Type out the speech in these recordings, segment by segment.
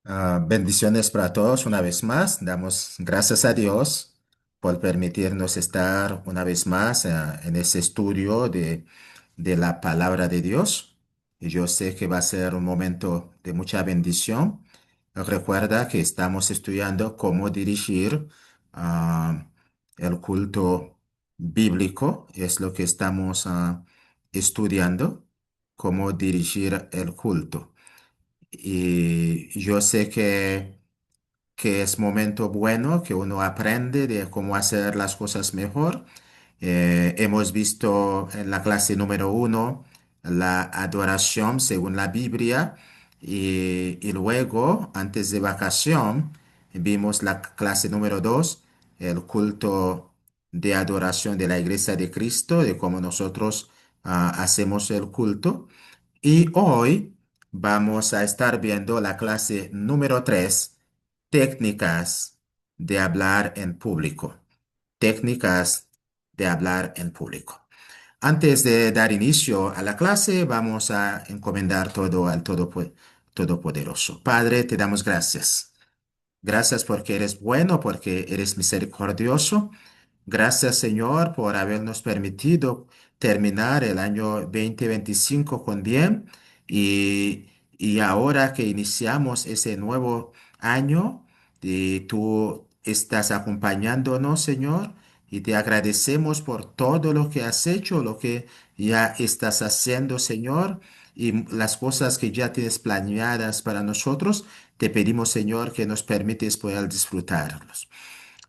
Bendiciones para todos una vez más. Damos gracias a Dios por permitirnos estar una vez más en ese estudio de la palabra de Dios. Y yo sé que va a ser un momento de mucha bendición. Recuerda que estamos estudiando cómo dirigir ah, el culto bíblico. Es lo que estamos estudiando, cómo dirigir el culto. Y yo sé que es momento bueno, que uno aprende de cómo hacer las cosas mejor. Hemos visto en la clase número uno la adoración según la Biblia y luego, antes de vacación, vimos la clase número dos, el culto de adoración de la Iglesia de Cristo, de cómo nosotros hacemos el culto. Y hoy vamos a estar viendo la clase número 3, técnicas de hablar en público. Técnicas de hablar en público. Antes de dar inicio a la clase, vamos a encomendar todo al Todopoderoso. Padre, te damos gracias. Gracias porque eres bueno, porque eres misericordioso. Gracias, Señor, por habernos permitido terminar el año 2025 con bien y ahora que iniciamos ese nuevo año, tú estás acompañándonos, Señor, y te agradecemos por todo lo que has hecho, lo que ya estás haciendo, Señor, y las cosas que ya tienes planeadas para nosotros. Te pedimos, Señor, que nos permites poder disfrutarlos.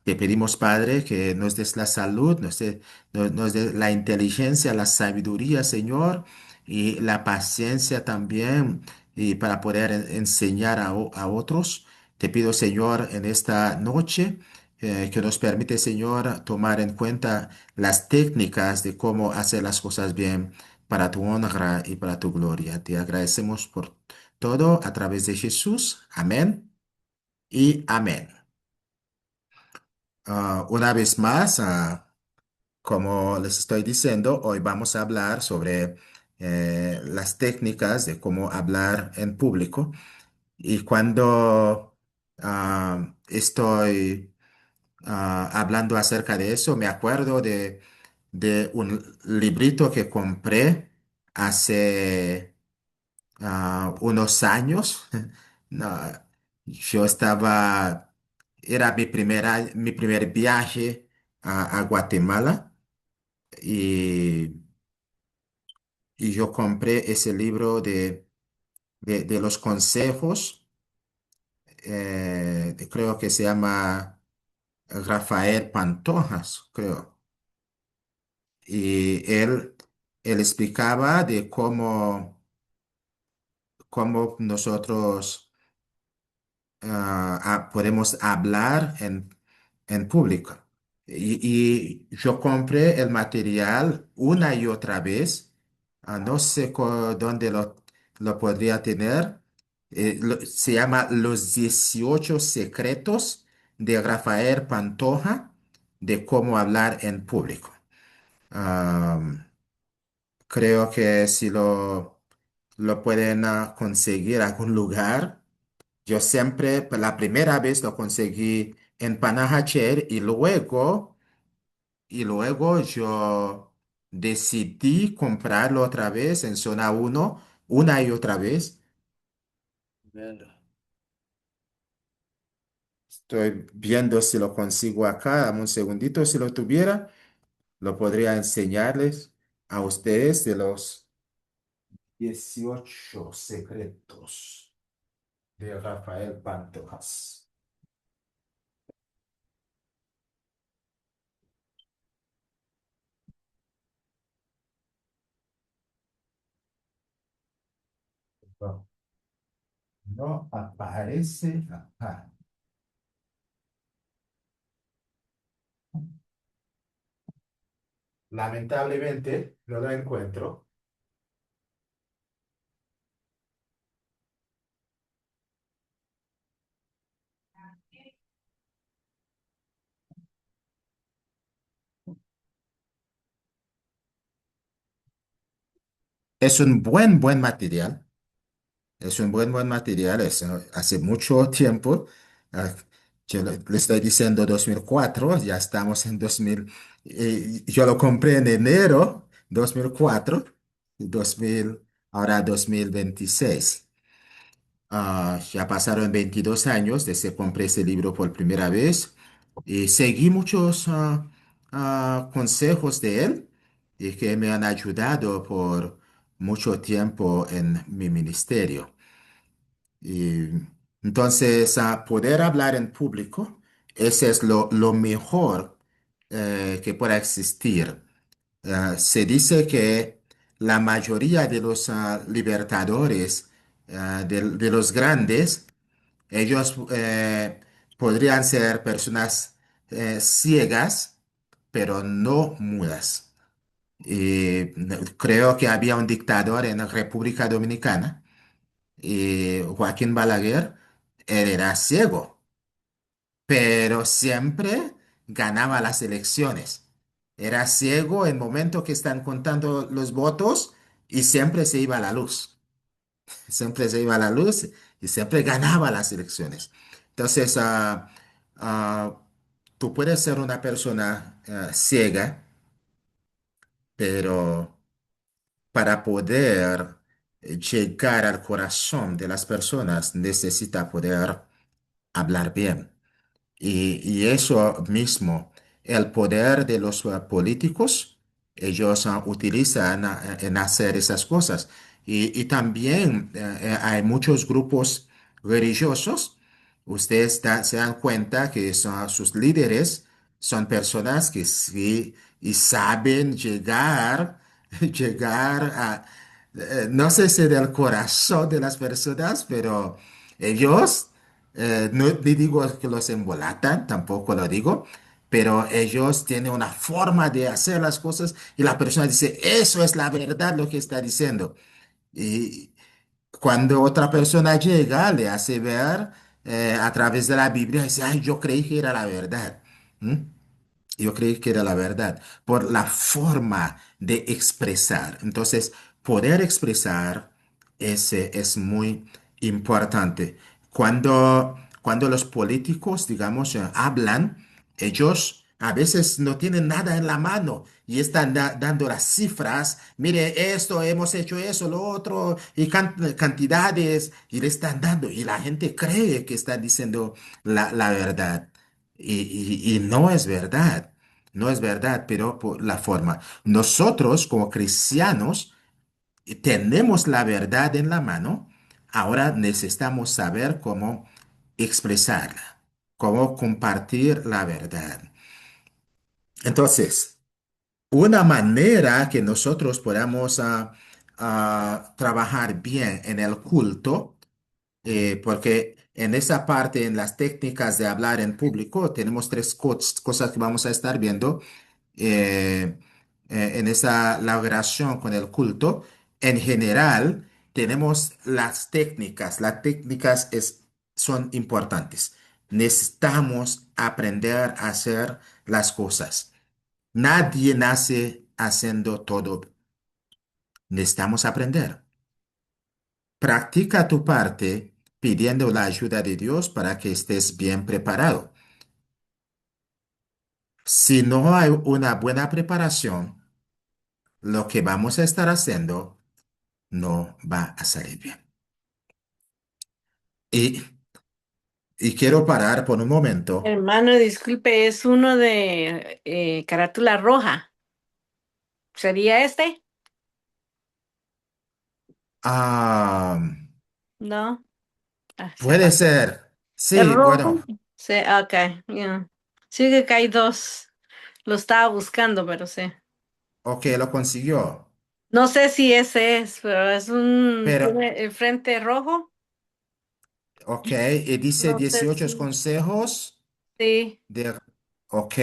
Te pedimos, Padre, que nos des la salud, nos des la inteligencia, la sabiduría, Señor, y la paciencia también, y para poder enseñar a otros. Te pido, Señor, en esta noche, que nos permite, Señor, tomar en cuenta las técnicas de cómo hacer las cosas bien para tu honra y para tu gloria. Te agradecemos por todo a través de Jesús. Amén y amén. Una vez más, como les estoy diciendo, hoy vamos a hablar sobre las técnicas de cómo hablar en público. Y cuando estoy hablando acerca de eso, me acuerdo de un librito que compré hace unos años. No, yo estaba, era mi primer viaje a Guatemala y, y yo compré ese libro de los consejos, creo que se llama Rafael Pantojas, creo. Y él explicaba de cómo nosotros podemos hablar en público. Y yo compré el material una y otra vez. No sé dónde lo podría tener. Se llama Los 18 secretos de Rafael Pantoja de cómo hablar en público. Am, Creo que si lo pueden conseguir en algún lugar. Yo siempre, la primera vez lo conseguí en Panajachel y luego yo decidí comprarlo otra vez en zona uno una y otra vez. Ver, Estoy viendo si lo consigo acá. Dame un segundito. Si lo tuviera, lo podría enseñarles a ustedes de los 18 secretos de Rafael Pantojas. No, no aparece acá. Lamentablemente no lo encuentro. Es un buen material. Es un buen material, hace mucho tiempo. ah, yo le estoy diciendo 2004, ya estamos en 2000. Yo lo compré en enero 2004, 2000, ahora 2026. Ya pasaron 22 años desde que compré ese libro por primera vez y seguí muchos consejos de él y que me han ayudado por mucho tiempo en mi ministerio. Y entonces, poder hablar en público, ese es lo mejor que pueda existir. Se dice que la mayoría de los libertadores, de los grandes, ellos podrían ser personas ciegas, pero no mudas. Y creo que había un dictador en la República Dominicana y Joaquín Balaguer, él era ciego, pero siempre ganaba las elecciones. Era ciego en el momento que están contando los votos y siempre se iba a la luz. Siempre se iba a la luz y siempre ganaba las elecciones. Entonces, ah, tú puedes ser una persona ciega, pero para poder llegar al corazón de las personas necesita poder hablar bien. Y eso mismo, el poder de los políticos, ellos utilizan en hacer esas cosas. Y también hay muchos grupos religiosos. Ustedes se dan cuenta que sus líderes son personas que sí y saben llegar, llegar a, no sé si del corazón de las personas, pero ellos no le digo que los embolatan, tampoco lo digo, pero ellos tienen una forma de hacer las cosas y la persona dice, eso es la verdad lo que está diciendo. Y cuando otra persona llega, le hace ver a través de la Biblia, dice, ay, yo creí que era la verdad. ¿Mm? Yo creí que era la verdad, por la forma de expresar. Entonces, poder expresar ese es muy importante. Cuando los políticos, digamos, hablan, ellos a veces no tienen nada en la mano y están dando las cifras. Mire, esto, hemos hecho eso, lo otro, y cantidades, y le están dando. Y la gente cree que están diciendo la verdad. Y no es verdad, no es verdad, pero por la forma. Nosotros como cristianos tenemos la verdad en la mano, ahora necesitamos saber cómo expresarla, cómo compartir la verdad. Entonces, una manera que nosotros podamos trabajar bien en el culto, porque en esa parte, en las técnicas de hablar en público, tenemos tres cosas que vamos a estar viendo eh, en esa la oración con el culto. En general, tenemos las técnicas. Las técnicas son importantes. Necesitamos aprender a hacer las cosas. Nadie nace haciendo todo. Necesitamos aprender. Practica tu parte pidiendo la ayuda de Dios para que estés bien preparado. Si no hay una buena preparación, lo que vamos a estar haciendo no va a salir bien. Y, y quiero parar por un momento. Hermano, disculpe, es uno de carátula roja. ¿Sería este? Ah, No. Ah, se puede apagó. ser. ¿Es Sí, rojo? bueno, Sí, ok. Ya. Sí que acá hay dos. Lo estaba buscando, pero sí. ok, lo consiguió. No sé si ese es, pero Pero, tiene el frente rojo. ok, y dice No sé 18 si, consejos sí. de... Ok,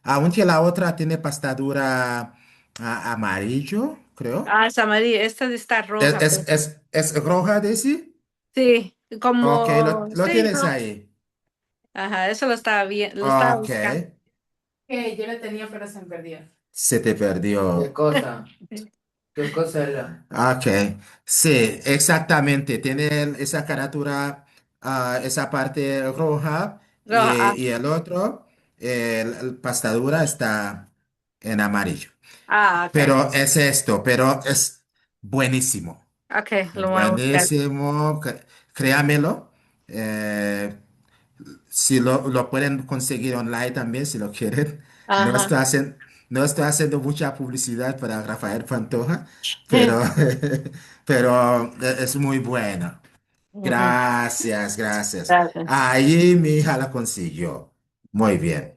aunque la otra tiene pastadura amarillo, creo. Ah, es amarilla. Esta está ¿Es, roja, es, pero es, es roja, Daisy? sí, Ok, como, lo sí, tienes rojo. ahí. Ajá, eso lo estaba bien, lo estaba Ok, buscando. se te perdió. ¿Qué cosa? ¿Qué cosa era? Ok, sí, exactamente. Tiene esa carátula, esa parte roja y el otro, el pastadura está en amarillo. Okay. Pero es esto, pero es buenísimo. Okay, lo voy a buscar. Buenísimo, créamelo. Eh, si lo pueden conseguir online también, si lo quieren. No Ajá. estoy haciendo, no estoy haciendo mucha publicidad para Rafael Pantoja, pero, pero es muy bueno. Ujú. Gracias, gracias. Gracias. Ahí mi hija la consiguió. Muy bien.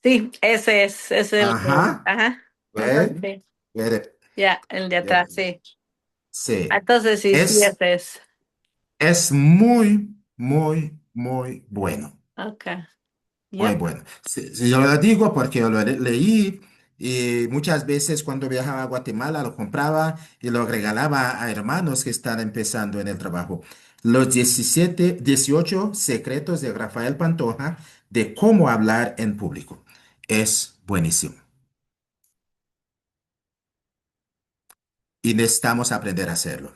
Sí, ese es el que, Ajá. ajá. Entonces Ve, sí, ve, ya, el de ve. atrás, sí. Sí. Entonces sí, sí, Es, ese es. es muy, muy, muy bueno. Okay. Muy Yep. bueno. Sí, yo lo digo porque yo lo leí y muchas veces cuando viajaba a Guatemala lo compraba y lo regalaba a hermanos que están empezando en el trabajo. Los 18 secretos de Rafael Pantoja de cómo hablar en público. Es buenísimo. Y necesitamos aprender a hacerlo.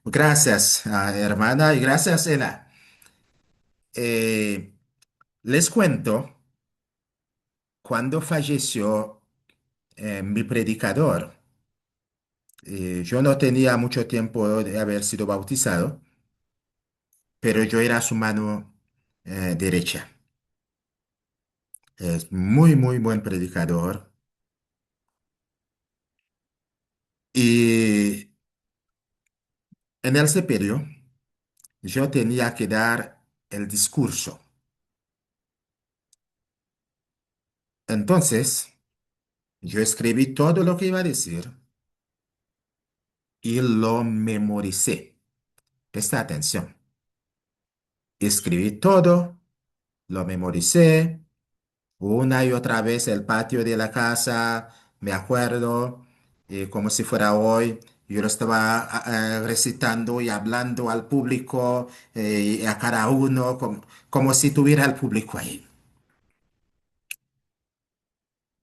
Gracias, hermana, y gracias, Ela. Eh, les cuento, cuando falleció mi predicador, yo no tenía mucho tiempo de haber sido bautizado, pero yo era su mano derecha. Es muy, muy buen predicador. Y en el sepelio yo tenía que dar el discurso. Entonces, yo escribí todo lo que iba a decir y lo memoricé. Presta atención. Escribí todo, lo memoricé. Una y otra vez el patio de la casa, me acuerdo, como si fuera hoy, yo lo estaba recitando y hablando al público, y a cada uno, como si tuviera el público ahí.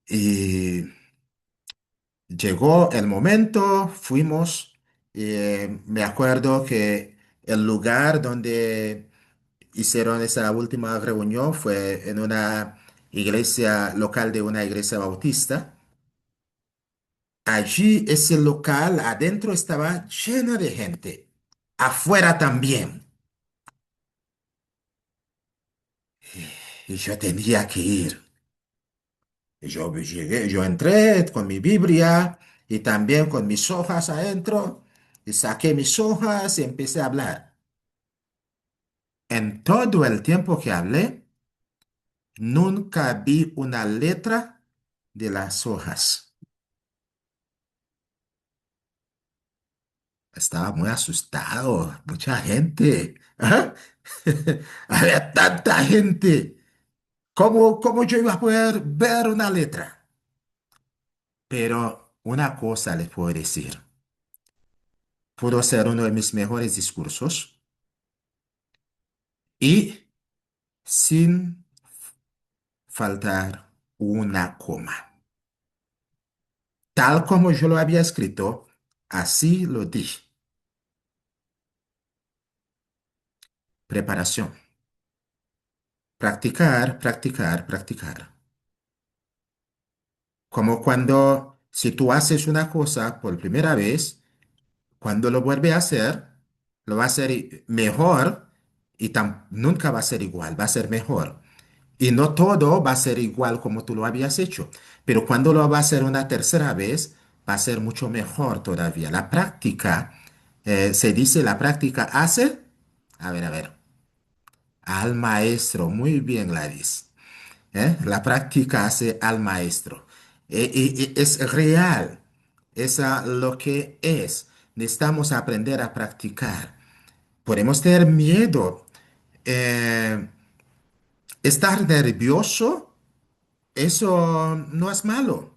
Y llegó el momento, fuimos, me acuerdo que el lugar donde hicieron esa última reunión fue en una iglesia local de una iglesia bautista. Allí ese local adentro estaba lleno de gente, afuera también. Y yo tenía que ir. Y yo llegué, yo entré con mi Biblia y también con mis hojas adentro y saqué mis hojas y empecé a hablar. En todo el tiempo que hablé, nunca vi una letra de las hojas. Estaba muy asustado, mucha gente. ¿Ah? Había tanta gente. ¿Cómo yo iba a poder ver una letra? Pero una cosa les puedo decir. Pudo ser uno de mis mejores discursos y sin faltar una coma. Tal como yo lo había escrito, así lo dije. Preparación. Practicar, practicar, practicar. Como cuando, si tú haces una cosa por primera vez, cuando lo vuelve a hacer, lo va a hacer mejor y nunca va a ser igual, va a ser mejor. Y no todo va a ser igual como tú lo habías hecho, pero cuando lo va a hacer una tercera vez, va a ser mucho mejor todavía. La práctica, se dice, la práctica hace, a ver, al maestro. Muy bien, Gladys. La práctica hace al maestro. Y es real, es lo que es. Necesitamos aprender a practicar. Podemos tener miedo, eh, estar nervioso, eso no es malo.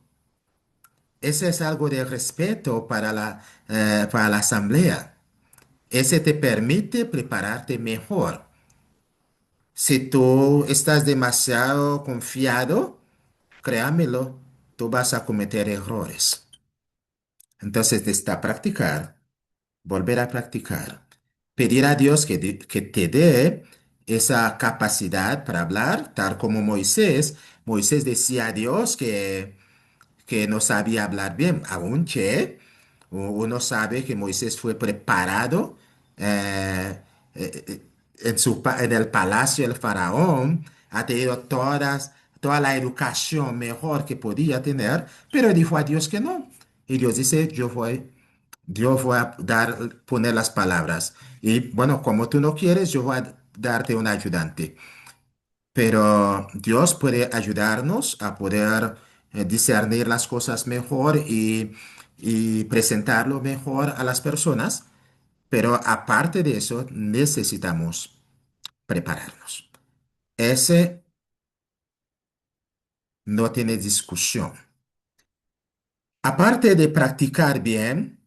Ese es algo de respeto para la asamblea. Ese te permite prepararte mejor. Si tú estás demasiado confiado, créamelo, tú vas a cometer errores. Entonces, está practicar, volver a practicar, pedir a Dios que te dé esa capacidad para hablar, tal como Moisés. Moisés decía a Dios que no sabía hablar bien, aunque uno sabe que Moisés fue preparado eh, en el palacio del faraón, ha tenido toda la educación mejor que podía tener, pero dijo a Dios que no. Y Dios dice, yo voy a poner las palabras. Y bueno, como tú no quieres, yo voy a darte un ayudante. Pero Dios puede ayudarnos a poder discernir las cosas mejor y presentarlo mejor a las personas. Pero aparte de eso, necesitamos prepararnos. Ese no tiene discusión. Aparte de practicar bien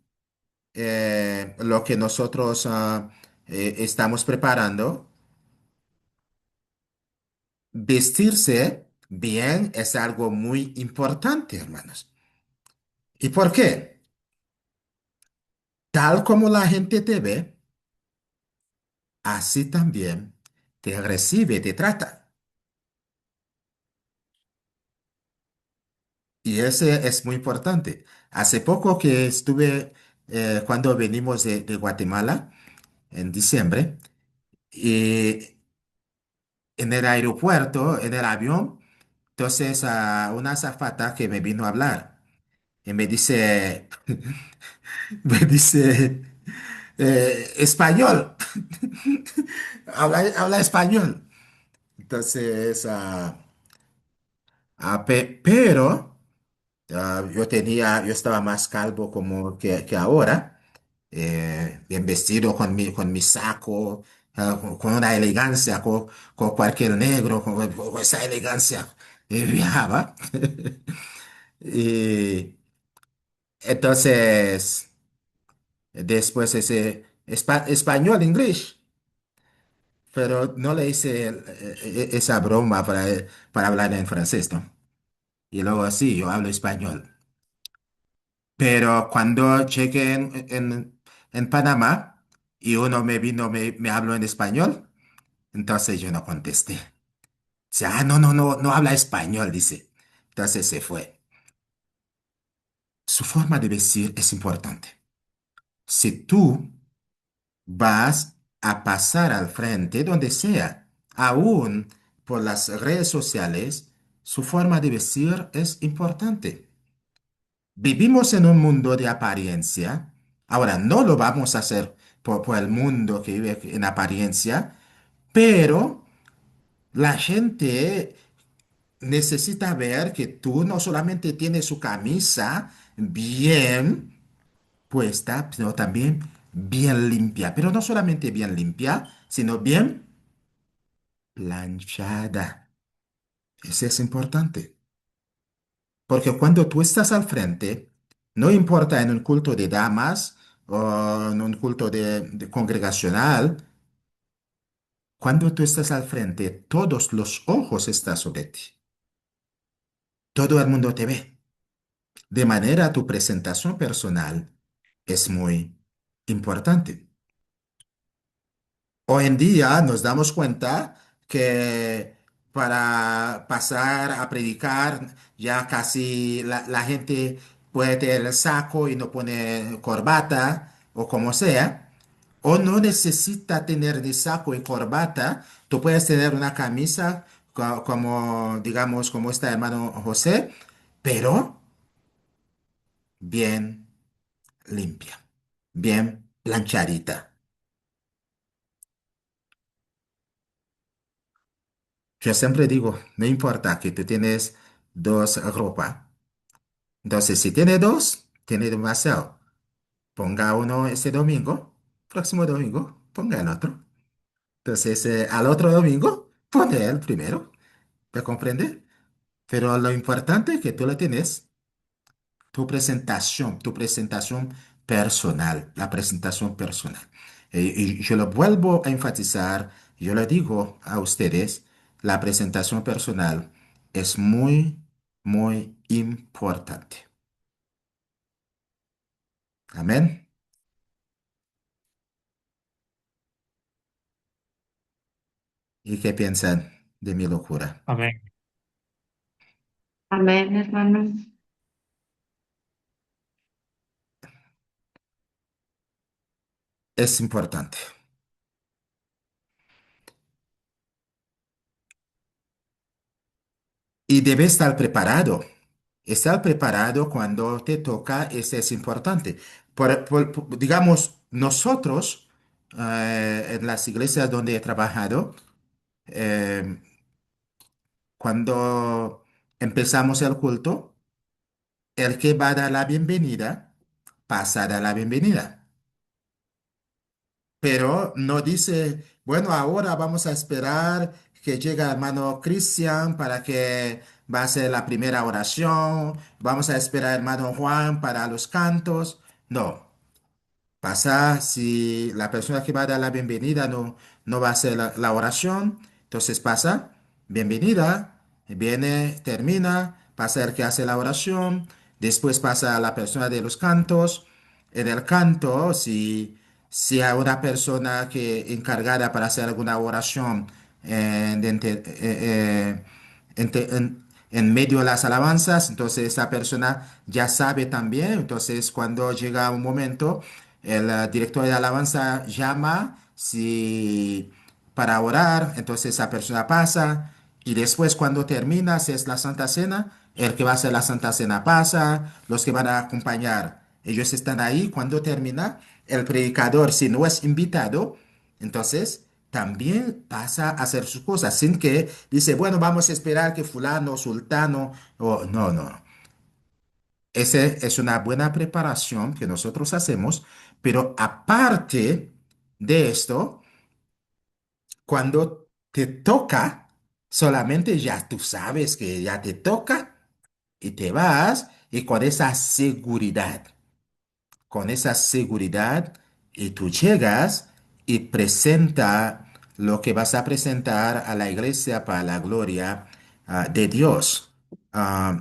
lo que nosotros estamos preparando, vestirse bien es algo muy importante, hermanos. ¿Y por qué? Tal como la gente te ve, así también te recibe, te trata. Y ese es muy importante. Hace poco que estuve, cuando venimos de Guatemala, en diciembre, y en el aeropuerto, en el avión, entonces una azafata que me vino a hablar y me dice, me dice, español, habla español. Entonces, pero yo estaba más calvo como que ahora, bien vestido con mi saco, con una elegancia, con cualquier negro, con esa elegancia, y viajaba. Y entonces, después ese español, inglés, pero no le hice esa broma para hablar en francés, ¿no? Y luego sí, yo hablo español. Pero cuando llegué en Panamá y uno me habló en español, entonces yo no contesté. Dice, no, no, no, no habla español, dice. Entonces se fue. Su forma de vestir es importante. Si tú vas a pasar al frente donde sea, aún por las redes sociales, su forma de vestir es importante. Vivimos en un mundo de apariencia. Ahora, no lo vamos a hacer por el mundo que vive en apariencia, pero la gente necesita ver que tú no solamente tienes su camisa bien puesta, sino también bien limpia. Pero no solamente bien limpia, sino bien planchada. Eso es importante. Porque cuando tú estás al frente, no importa en un culto de damas o en un culto de congregacional, cuando tú estás al frente, todos los ojos están sobre ti. Todo el mundo te ve. De manera tu presentación personal es muy importante. Hoy en día nos damos cuenta que para pasar a predicar ya casi la gente puede tener el saco y no pone corbata o como sea, o no necesita tener ni saco y corbata. Tú puedes tener una camisa como, digamos, como está hermano José, pero bien limpia, bien planchadita. Yo siempre digo, no importa que tú tienes dos ropas. Entonces, si tiene dos, tiene demasiado. Ponga uno ese domingo, próximo domingo, ponga el otro. Entonces, al otro domingo, pone el primero. ¿Me comprende? Pero lo importante es que tú lo tienes, tu presentación personal, la presentación personal. Y yo lo vuelvo a enfatizar, yo le digo a ustedes, la presentación personal es muy, muy importante. Amén. ¿Y qué piensan de mi locura? Amén. Amén, hermano. Es importante. Y debes estar preparado. Estar preparado cuando te toca, ese es importante. Digamos, nosotros, en las iglesias donde he trabajado, eh, cuando empezamos el culto, el que va a dar la bienvenida, pasa a dar la bienvenida. Pero no dice, bueno, ahora vamos a esperar que llegue el hermano Cristian para que va a hacer la primera oración, vamos a esperar al hermano Juan para los cantos. No. Pasa si la persona que va a dar la bienvenida no va a hacer la oración, entonces pasa, bienvenida, viene, termina, pasa el que hace la oración, después pasa la persona de los cantos. En el canto, si hay una persona que encargada para hacer alguna oración en medio de las alabanzas, entonces esa persona ya sabe también, entonces cuando llega un momento, el director de alabanza llama para orar, entonces esa persona pasa y después cuando termina, si es la Santa Cena, el que va a hacer la Santa Cena pasa, los que van a acompañar, ellos están ahí. Cuando termina, el predicador, si no es invitado, entonces también pasa a hacer sus cosas sin que dice, bueno, vamos a esperar que fulano, sultano, o no, no. Esa es una buena preparación que nosotros hacemos, pero aparte de esto, cuando te toca, solamente ya tú sabes que ya te toca y te vas y con esa seguridad y tú llegas y presenta lo que vas a presentar a la iglesia para la gloria de Dios.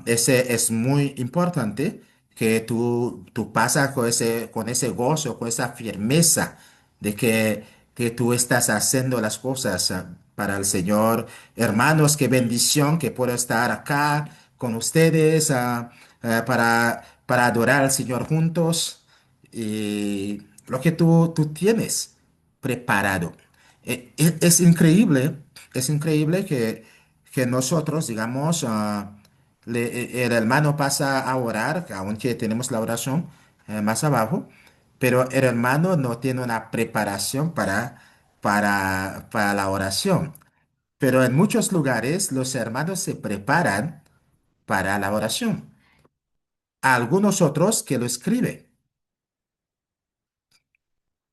Ese es muy importante que tú pasas con ese gozo, con esa firmeza de que tú estás haciendo las cosas para el Señor. Hermanos, qué bendición que puedo estar acá con ustedes para adorar al Señor juntos y lo que tú tienes preparado. Es increíble que nosotros, digamos, el hermano pasa a orar, aunque tenemos la oración más abajo, pero el hermano no tiene una preparación para la oración. Pero en muchos lugares los hermanos se preparan para la oración. Algunos otros que lo escriben.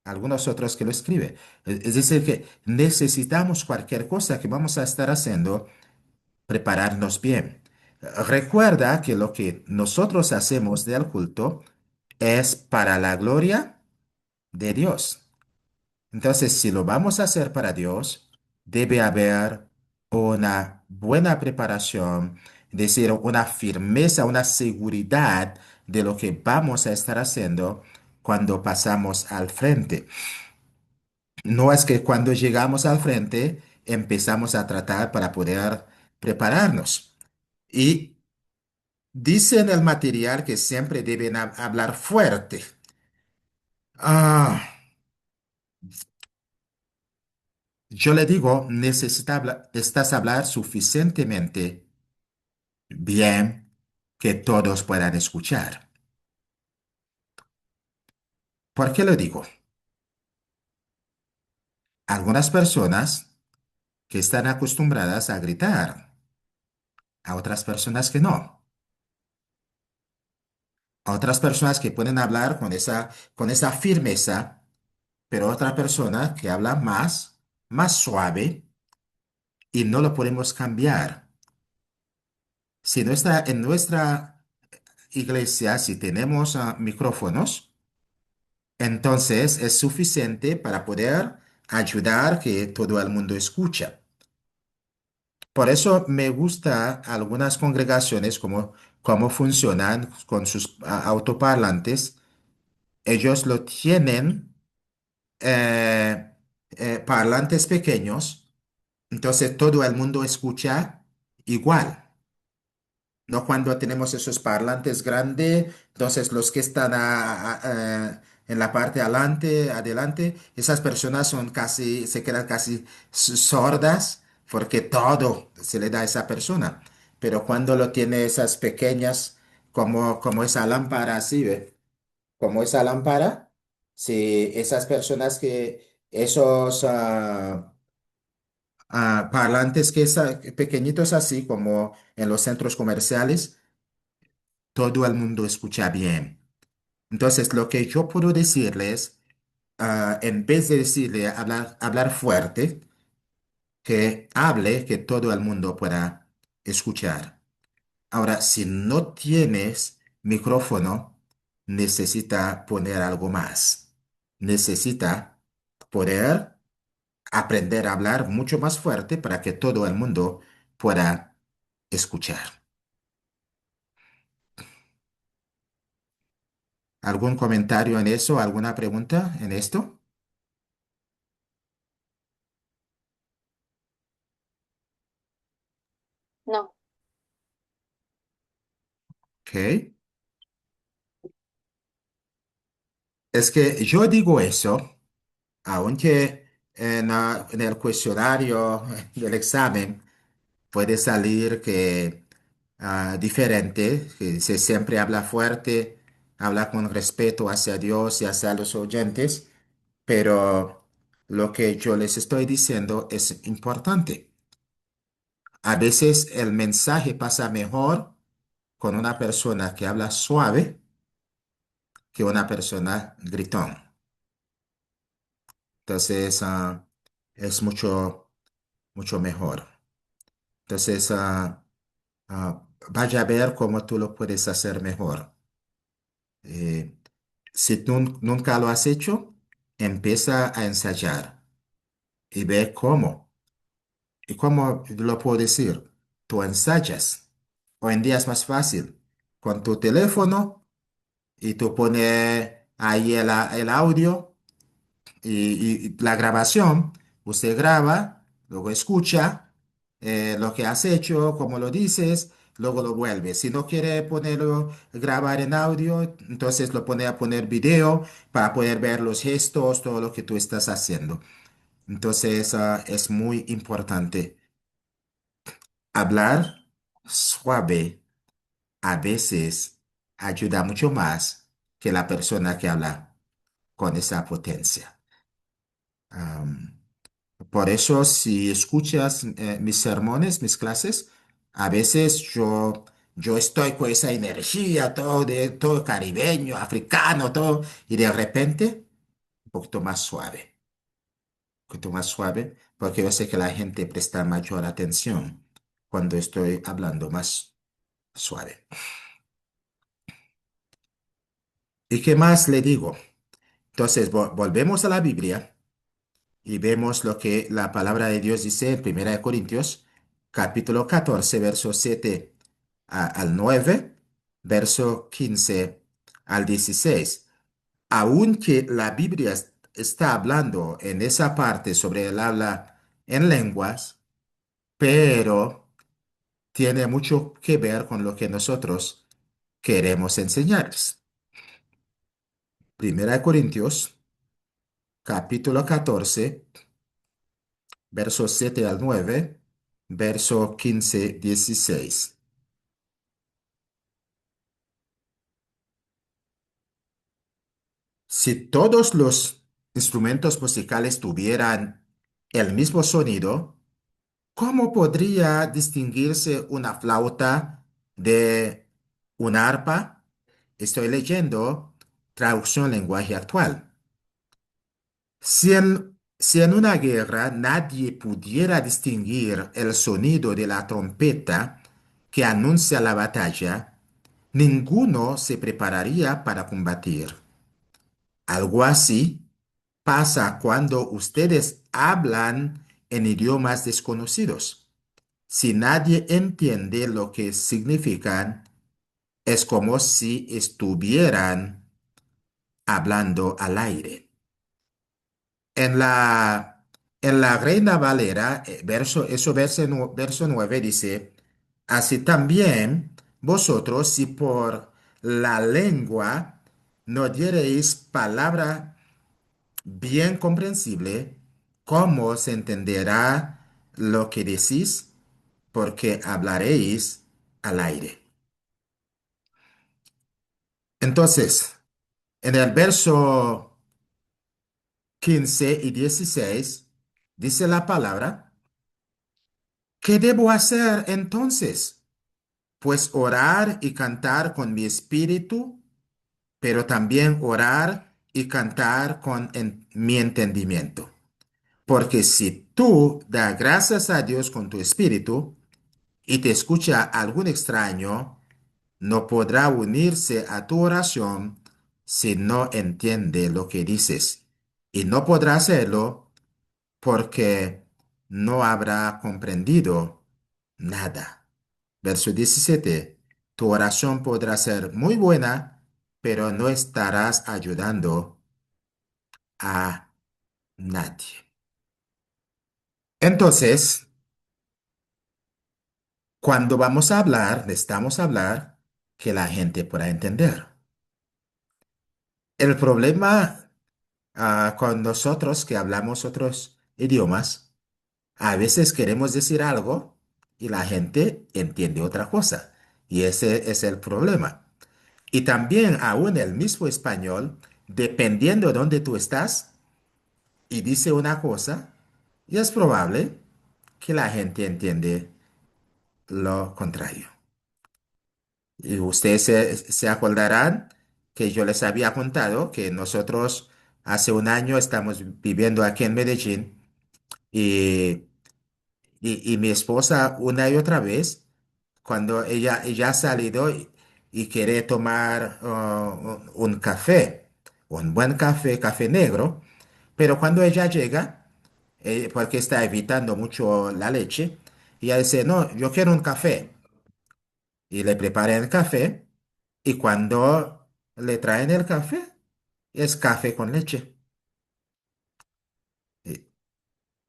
Algunos otros que lo escriben. Es decir, que necesitamos cualquier cosa que vamos a estar haciendo, prepararnos bien. Recuerda que lo que nosotros hacemos del culto es para la gloria de Dios. Entonces, si lo vamos a hacer para Dios, debe haber una buena preparación, es decir, una firmeza, una seguridad de lo que vamos a estar haciendo cuando pasamos al frente. No es que cuando llegamos al frente empezamos a tratar para poder prepararnos. Y dice en el material que siempre deben hablar fuerte. Ah, yo le digo, necesitas hablar suficientemente bien que todos puedan escuchar. ¿Por qué lo digo? Algunas personas que están acostumbradas a gritar, a otras personas que no. A otras personas que pueden hablar con esa firmeza, pero otra persona que habla más suave y no lo podemos cambiar. Si en nuestra iglesia, si tenemos micrófonos, entonces es suficiente para poder ayudar que todo el mundo escucha. Por eso me gusta algunas congregaciones como cómo funcionan con sus autoparlantes. ellos lo tienen parlantes pequeños, entonces todo el mundo escucha igual. No cuando tenemos esos parlantes grandes, entonces los que están en la parte adelante, esas personas son casi, se quedan casi sordas porque todo se le da a esa persona. Pero cuando lo tiene esas pequeñas, como esa lámpara así, ¿ve? Como esa lámpara, si esas personas esos parlantes pequeñitos así como en los centros comerciales, todo el mundo escucha bien. Entonces, lo que yo puedo decirles, en vez de decirle hablar fuerte, que hable, que todo el mundo pueda escuchar. Ahora, si no tienes micrófono, necesita poner algo más. Necesita poder aprender a hablar mucho más fuerte para que todo el mundo pueda escuchar. ¿Algún comentario en eso? ¿Alguna pregunta en esto? No. Ok. Es que yo digo eso, aunque en el cuestionario del examen puede salir que diferente, que se siempre habla fuerte, habla con respeto hacia Dios y hacia los oyentes, pero lo que yo les estoy diciendo es importante. A veces el mensaje pasa mejor con una persona que habla suave que una persona gritón. Entonces, es mucho mejor. Entonces, vaya a ver cómo tú lo puedes hacer mejor. Eh, si tú nunca lo has hecho, empieza a ensayar y ve cómo. ¿Y cómo lo puedo decir? Tú ensayas. Hoy en día es más fácil. Con tu teléfono y tú pones ahí el audio y la grabación. Usted graba, luego escucha lo que has hecho, cómo lo dices, luego lo vuelve. Si no quiere ponerlo, grabar en audio, entonces lo pone a poner video para poder ver los gestos, todo lo que tú estás haciendo. Entonces, es muy importante hablar suave. A veces ayuda mucho más que la persona que habla con esa potencia. Am, por eso, si escuchas mis sermones, mis clases, a veces yo estoy con esa energía, todo caribeño, africano, todo, y de repente, un poquito más suave, un poquito más suave, porque yo sé que la gente presta mayor atención cuando estoy hablando más suave. ¿Y qué más le digo? Entonces, volvemos a la Biblia y vemos lo que la palabra de Dios dice en 1 capítulo 14, verso 7 al 9, verso 15 al 16. Aunque la Biblia está hablando en esa parte sobre el habla en lenguas, pero tiene mucho que ver con lo que nosotros queremos enseñarles. 1 capítulo 14, verso 7 al 9, verso 15, 16. Si todos los instrumentos musicales tuvieran el mismo sonido, ¿cómo podría distinguirse una flauta de una arpa? Estoy leyendo traducción lenguaje actual. Si en una guerra nadie pudiera distinguir el sonido de la trompeta que anuncia la batalla, ninguno se prepararía para combatir. Algo así pasa cuando ustedes hablan en idiomas desconocidos. Si nadie entiende lo que significan, es como si estuvieran hablando al aire. En en la Reina Valera, verso 9 dice, así también vosotros, si por la lengua no diereis palabra bien comprensible, ¿cómo se entenderá lo que decís? Porque hablaréis al aire. Entonces, en el verso 15 y 16 dice la palabra, ¿qué debo hacer entonces? Pues orar y cantar con mi espíritu, pero también orar y cantar con mi entendimiento. Porque si tú das gracias a Dios con tu espíritu y te escucha algún extraño, no podrá unirse a tu oración si no entiende lo que dices. Y no podrá hacerlo porque no habrá comprendido nada. Verso 17. Tu oración podrá ser muy buena, pero no estarás ayudando a nadie. Entonces, cuando vamos a hablar, necesitamos hablar que la gente pueda entender. El problema con nosotros que hablamos otros idiomas, a veces queremos decir algo y la gente entiende otra cosa. Y ese es el problema. Y también aún el mismo español, dependiendo de dónde tú estás y dice una cosa, y es probable que la gente entiende lo contrario. Y ustedes se acordarán que yo les había contado que nosotros hace un año estamos viviendo aquí en Medellín y, y mi esposa una y otra vez, cuando ella ha salido y quiere tomar un café, un buen café, café negro, pero cuando ella llega, porque está evitando mucho la leche, ella dice, no, yo quiero un café. Y le preparan el café y cuando le traen el café, es café con leche. Y-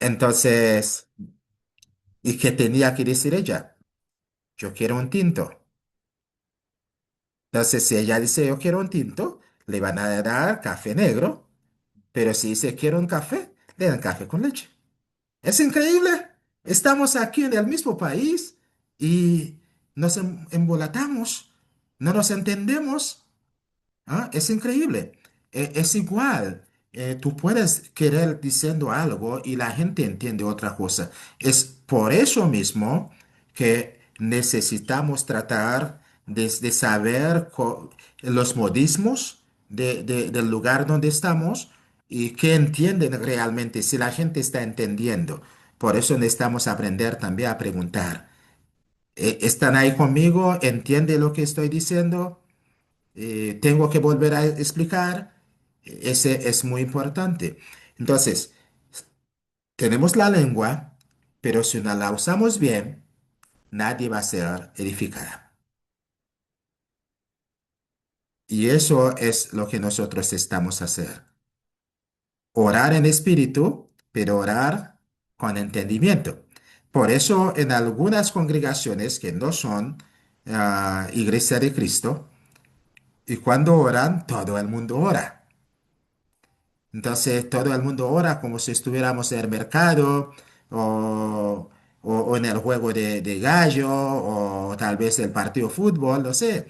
Entonces, ¿y qué tenía que decir ella? Yo quiero un tinto. Entonces, si ella dice yo quiero un tinto, le van a dar café negro, pero si dice quiero un café, le dan café con leche. Es increíble. Estamos aquí en el mismo país y nos embolatamos, no nos entendemos. Ah, es increíble. Es igual. Tú puedes querer diciendo algo y la gente entiende otra cosa. Es por eso mismo que necesitamos tratar de saber los modismos del lugar donde estamos y qué entienden realmente, si la gente está entendiendo. Por eso necesitamos aprender también a preguntar. ¿Están ahí conmigo? ¿Entiende lo que estoy diciendo? Tengo que volver a explicar. Ese es muy importante. Entonces, tenemos la lengua, pero si no la usamos bien, nadie va a ser edificada. Y eso es lo que nosotros estamos a hacer. Orar en espíritu, pero orar con entendimiento. Por eso en algunas congregaciones que no son Iglesia de Cristo, y cuando oran, todo el mundo ora. Entonces todo el mundo ora como si estuviéramos en el mercado o, o en el juego de gallo o tal vez el partido de fútbol, no sé.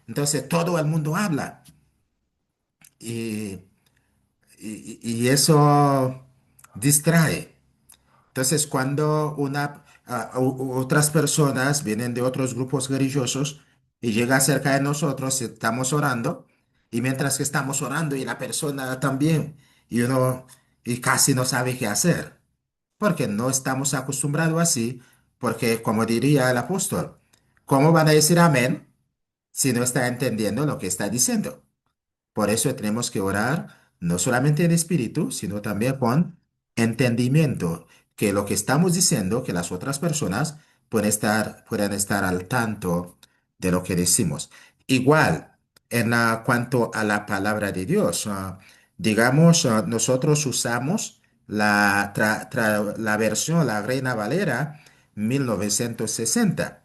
Entonces todo el mundo habla y, y eso distrae. Entonces cuando otras personas vienen de otros grupos religiosos y llegan cerca de nosotros, estamos orando y mientras que estamos orando y la persona también y uno y casi no sabe qué hacer, porque no estamos acostumbrados así, porque como diría el apóstol, ¿cómo van a decir amén si no está entendiendo lo que está diciendo? Por eso tenemos que orar no solamente en espíritu, sino también con entendimiento, que lo que estamos diciendo, que las otras personas pueden estar al tanto de lo que decimos. Igual. cuanto a la palabra de Dios. Digamos, nosotros usamos la versión, la Reina Valera 1960.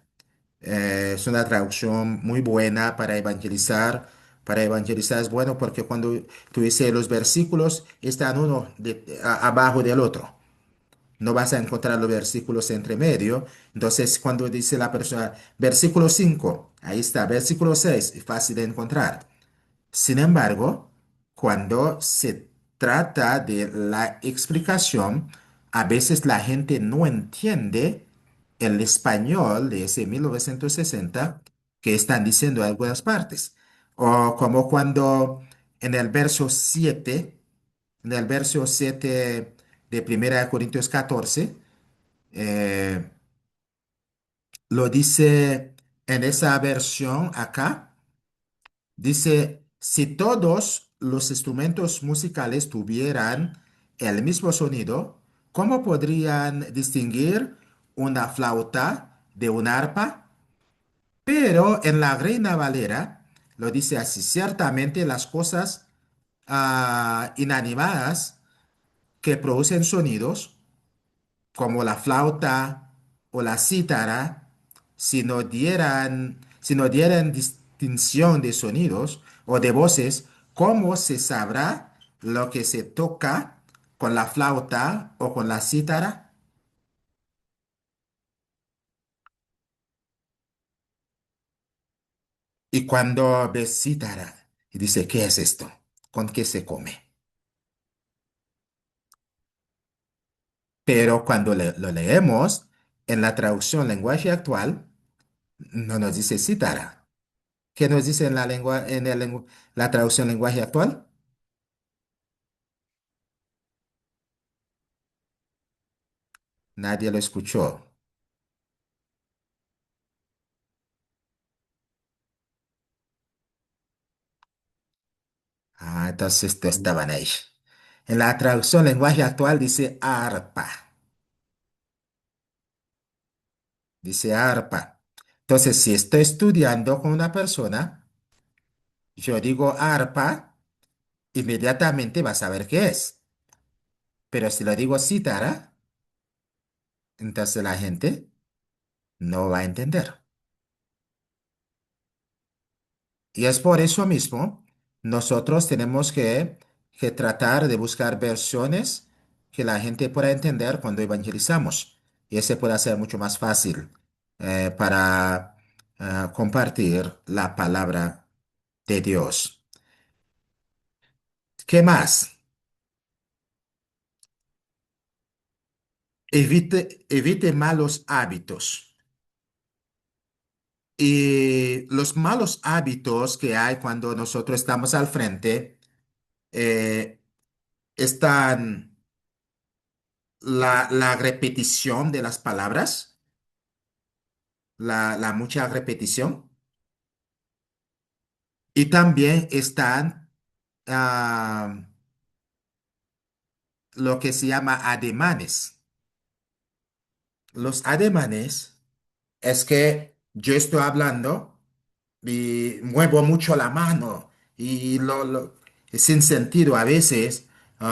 Es una traducción muy buena para evangelizar. Para evangelizar es bueno porque cuando tú dices los versículos están uno abajo del otro. No vas a encontrar los versículos entre medio. Entonces, cuando dice la persona, versículo 5 ahí está, versículo 6 es fácil de encontrar. Sin embargo, cuando se trata de la explicación, a veces la gente no entiende el español de ese 1960 que están diciendo en algunas partes. O como cuando en el verso 7, en el verso 7 de 1 Corintios 14, eh, lo dice en esa versión acá. Dice, si todos los instrumentos musicales tuvieran el mismo sonido, ¿cómo podrían distinguir una flauta de una arpa? Pero en la Reina Valera lo dice así, ciertamente las cosas inanimadas que producen sonidos como la flauta o la cítara, si no dieran distinción de sonidos o de voces, ¿cómo se sabrá lo que se toca con la flauta o con la cítara? Y cuando ves cítara y dice, ¿qué es esto? ¿Con qué se come? Pero cuando lo leemos en la traducción lenguaje actual, no nos dice cítara. ¿Qué nos dice en la traducción lenguaje actual? Nadie lo escuchó. Entonces estaban ahí. En la traducción lenguaje actual dice arpa. Dice arpa. Entonces, si estoy estudiando con una persona, yo digo arpa, inmediatamente va a saber qué es. Pero si lo digo cítara, entonces la gente no va a entender. Y es por eso mismo, nosotros tenemos que tratar de buscar versiones que la gente pueda entender cuando evangelizamos. Y ese puede ser mucho más fácil para compartir la palabra de Dios. ¿Qué más? Evite malos hábitos. Y los malos hábitos que hay cuando nosotros estamos al frente eh, están la repetición de las palabras, la mucha repetición, y también están ah, lo que se llama ademanes. Los ademanes es que yo estoy hablando y muevo mucho la mano y sin sentido a veces.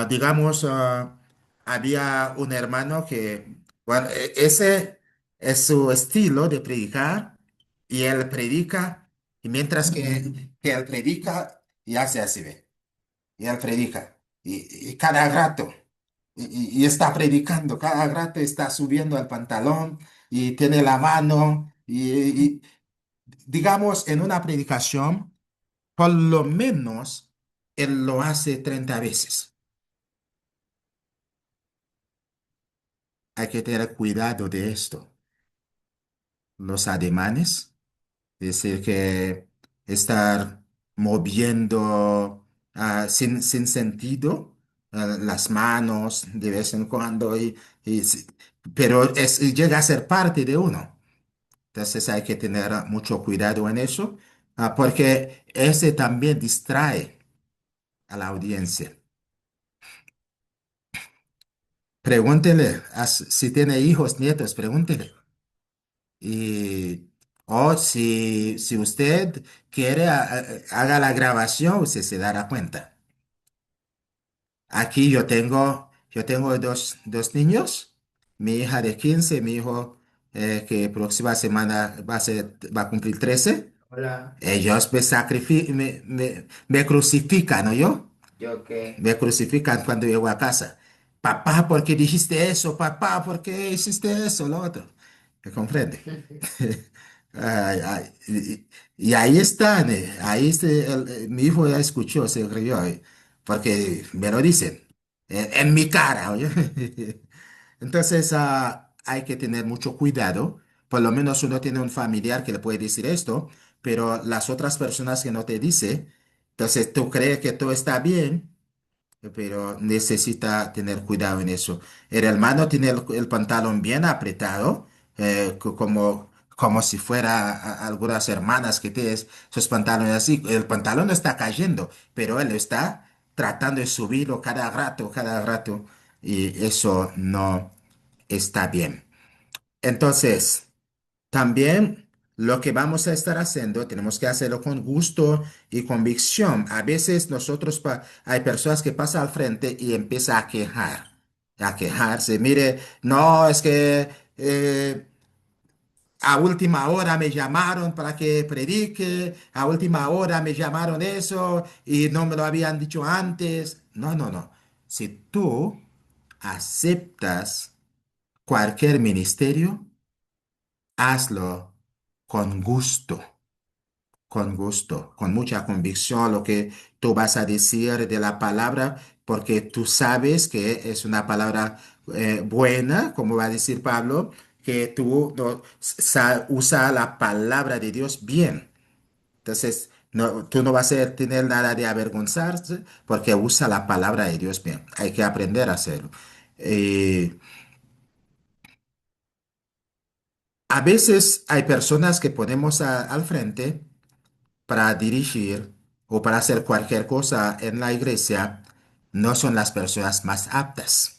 Digamos, había un hermano que, bueno, ese es su estilo de predicar y él predica y mientras que él predica y hace así, ve, y él predica y cada rato y está predicando, cada rato está subiendo el pantalón y tiene la mano y digamos, en una predicación, por lo menos él lo hace 30 veces. Hay que tener cuidado de esto. Los ademanes, es decir, que estar moviendo sin sentido las manos de vez en cuando, pero llega a ser parte de uno. Entonces hay que tener mucho cuidado en eso, porque ese también distrae a la audiencia. Pregúntele si tiene hijos, nietos, pregúntele. Y O si usted quiere, haga la grabación, usted se dará cuenta. Aquí yo tengo dos niños, mi hija de 15, mi hijo que próxima semana va a cumplir 13. Hola. Ellos me crucifican, ¿no yo? ¿Yo qué? Me crucifican cuando llego a casa. Papá, ¿por qué dijiste eso? Papá, ¿por qué hiciste eso? Lo otro. ¿Me comprende? Ay, ay, y ahí están, mi hijo ya escuchó, se rió, porque me lo dicen, en mi cara, oye. Entonces, hay que tener mucho cuidado. Por lo menos uno tiene un familiar que le puede decir esto, pero las otras personas que no te dice, entonces tú crees que todo está bien, pero necesita tener cuidado en eso. El hermano tiene el pantalón bien apretado, como si fuera algunas hermanas que tienen sus pantalones así. El pantalón no está cayendo, pero él está tratando de subirlo cada rato, y eso no está bien. Entonces, también lo que vamos a estar haciendo, tenemos que hacerlo con gusto y convicción. A veces hay personas que pasan al frente y empiezan a quejarse. Mire, no, es que a última hora me llamaron para que predique, a última hora me llamaron eso y no me lo habían dicho antes. No, no, no. Si tú aceptas cualquier ministerio, hazlo con gusto, con mucha convicción lo que tú vas a decir de la palabra, porque tú sabes que es una palabra buena, como va a decir Pablo, que tú no, usa la palabra de Dios bien. Entonces, no, tú no vas a tener nada de avergonzarse porque usa la palabra de Dios bien. Hay que aprender a hacerlo. Eh, a veces hay personas que ponemos al frente para dirigir o para hacer cualquier cosa en la iglesia, no son las personas más aptas.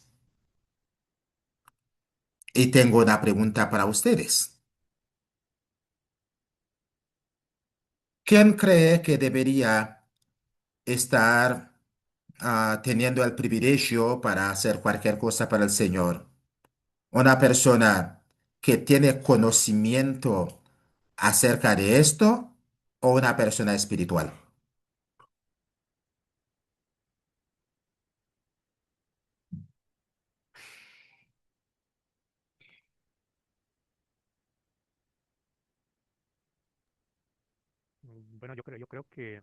Y tengo una pregunta para ustedes. ¿Quién cree que debería estar teniendo el privilegio para hacer cualquier cosa para el Señor? ¿Una persona que tiene conocimiento acerca de esto o una persona espiritual? Bueno, yo creo que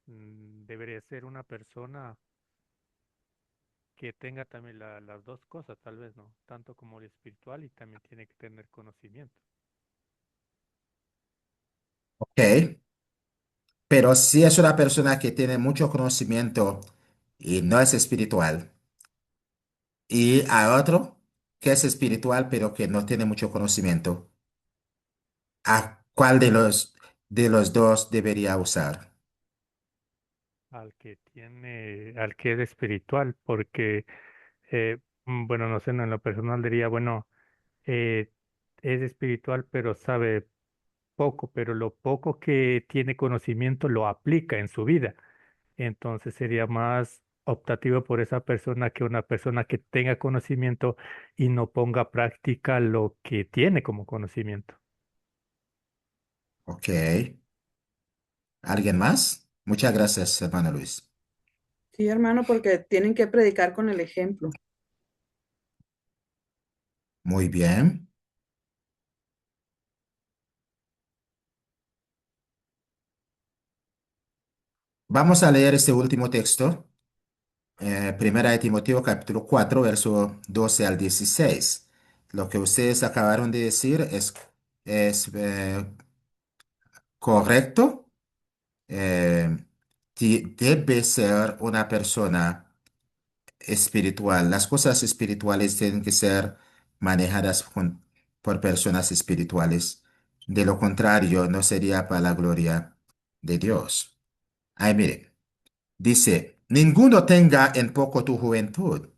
debería ser una persona que tenga también las dos cosas, tal vez, ¿no? Tanto como el espiritual y también tiene que tener conocimiento. Ok, pero si es una persona que tiene mucho conocimiento y no es espiritual, y a otro que es espiritual pero que no tiene mucho conocimiento, ¿a cuál de los dos debería usar? Al que es espiritual, porque, bueno, no sé, no, en lo personal diría, bueno, eh, es espiritual, pero sabe poco, pero lo poco que tiene conocimiento lo aplica en su vida. Entonces sería más optativo por esa persona que una persona que tenga conocimiento y no ponga a práctica lo que tiene como conocimiento. Ok, ¿alguien más? Muchas gracias, hermano Luis. Sí, hermano, porque tienen que predicar con el ejemplo. Muy bien. Vamos a leer este último texto, Primera de Timoteo capítulo 4, verso 12 al 16. Lo que ustedes acabaron de decir es correcto. Eh, debe ser una persona espiritual. Las cosas espirituales tienen que ser manejadas por personas espirituales. De lo contrario, no sería para la gloria de Dios. Ay, mire, dice, ninguno tenga en poco tu juventud,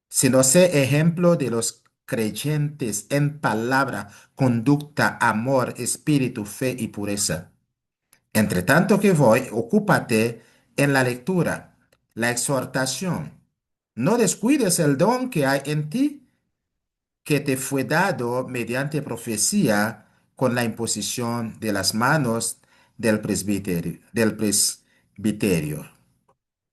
sino sé ejemplo de los creyentes en palabra, conducta, amor, espíritu, fe y pureza. Entre tanto que voy, ocúpate en la lectura, la exhortación. No descuides el don que hay en ti, que te fue dado mediante profecía con la imposición de las manos del presbiterio.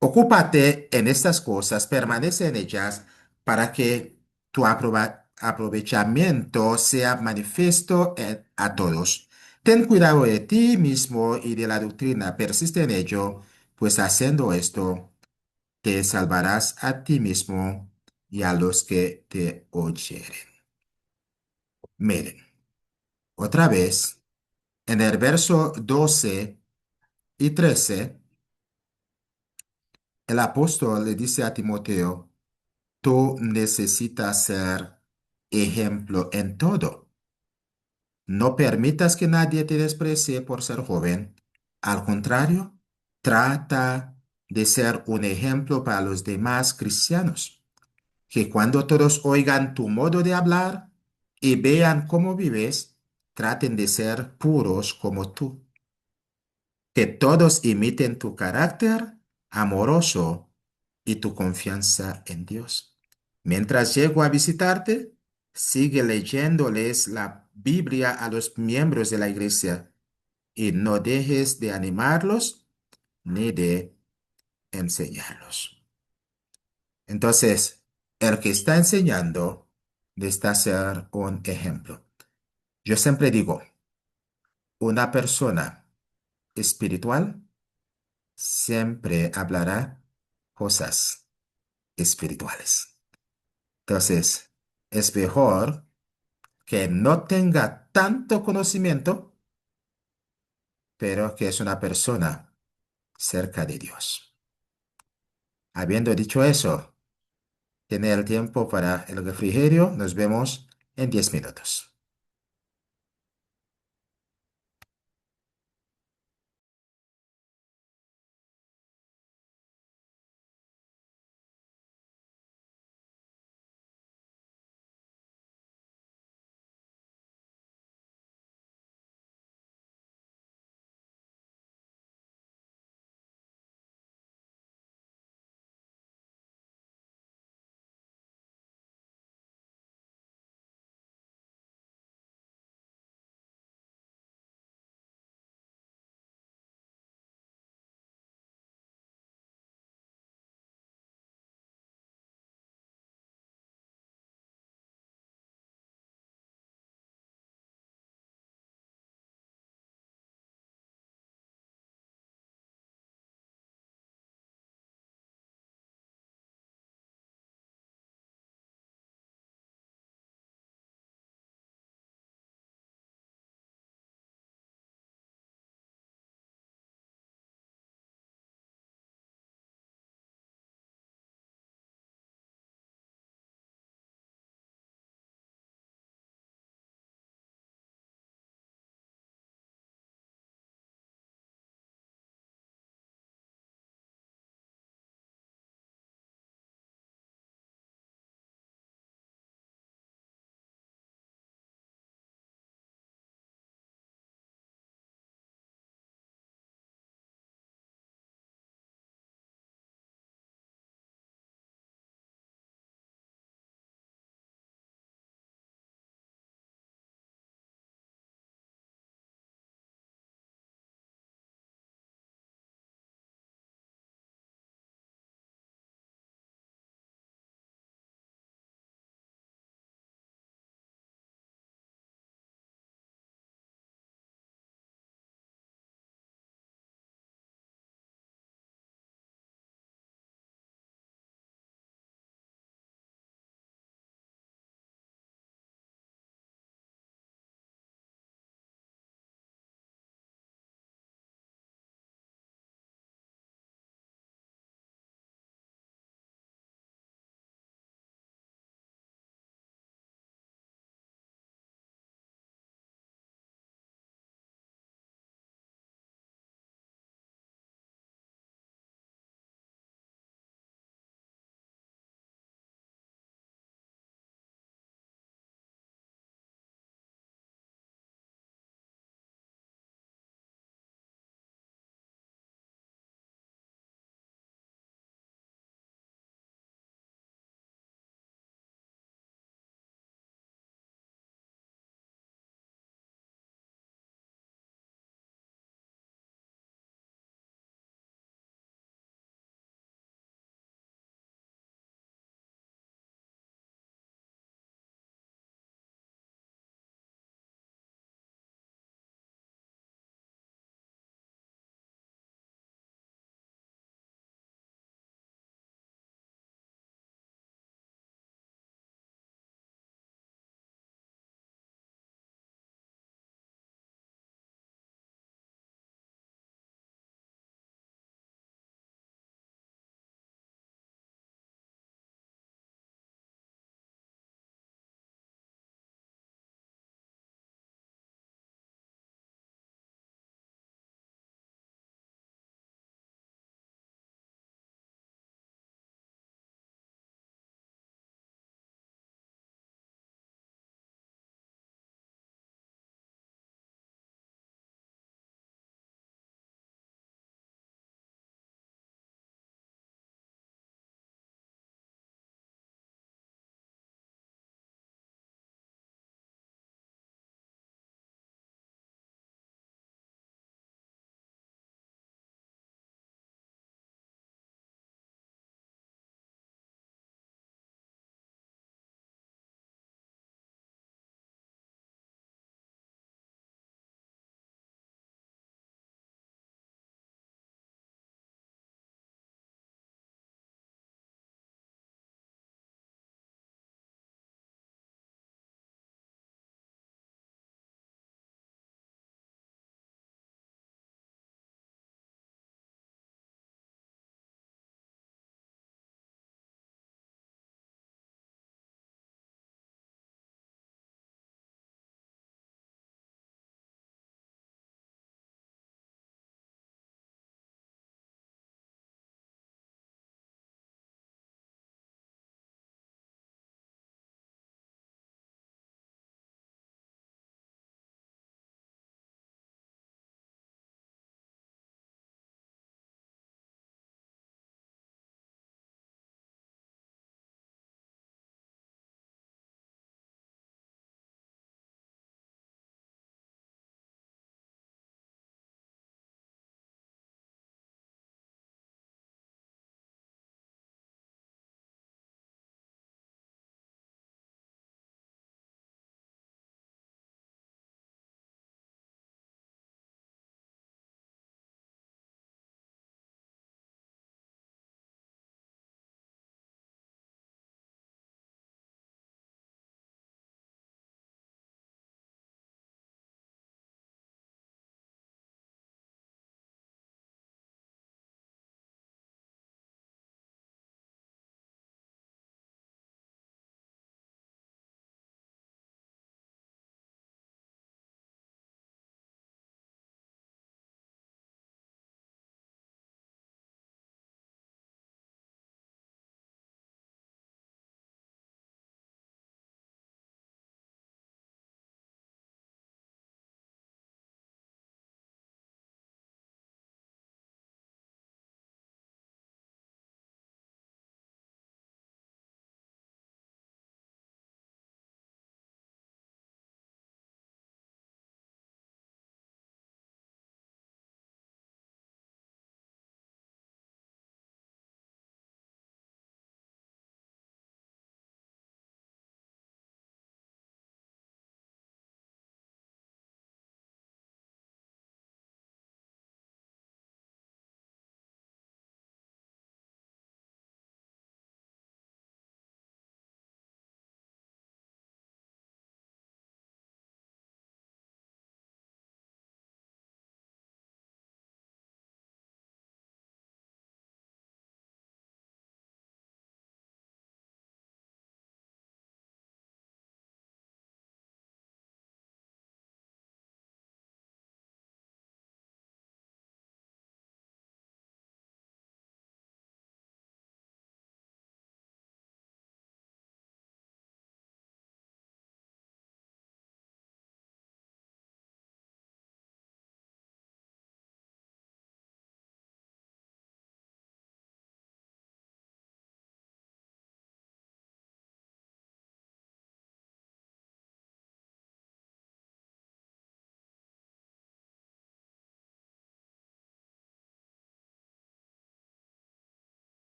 Ocúpate en estas cosas, permanece en ellas para que tu aprovechamiento sea manifiesto a todos. Ten cuidado de ti mismo y de la doctrina, persiste en ello, pues haciendo esto te salvarás a ti mismo y a los que te oyeren. Miren, otra vez, en el verso 12 y 13, el apóstol le dice a Timoteo, tú necesitas ser ejemplo en todo. No permitas que nadie te desprecie por ser joven. Al contrario, trata de ser un ejemplo para los demás cristianos, que cuando todos oigan tu modo de hablar y vean cómo vives, traten de ser puros como tú. Que todos imiten tu carácter amoroso y tu confianza en Dios. Mientras llego a visitarte, sigue leyéndoles la Biblia a los miembros de la iglesia y no dejes de animarlos ni de enseñarlos. Entonces, el que está enseñando necesita ser un ejemplo. Yo siempre digo, una persona espiritual siempre hablará cosas espirituales. Entonces, es mejor que no tenga tanto conocimiento, pero que es una persona cerca de Dios. Habiendo dicho eso, tiene el tiempo para el refrigerio. Nos vemos en 10 minutos.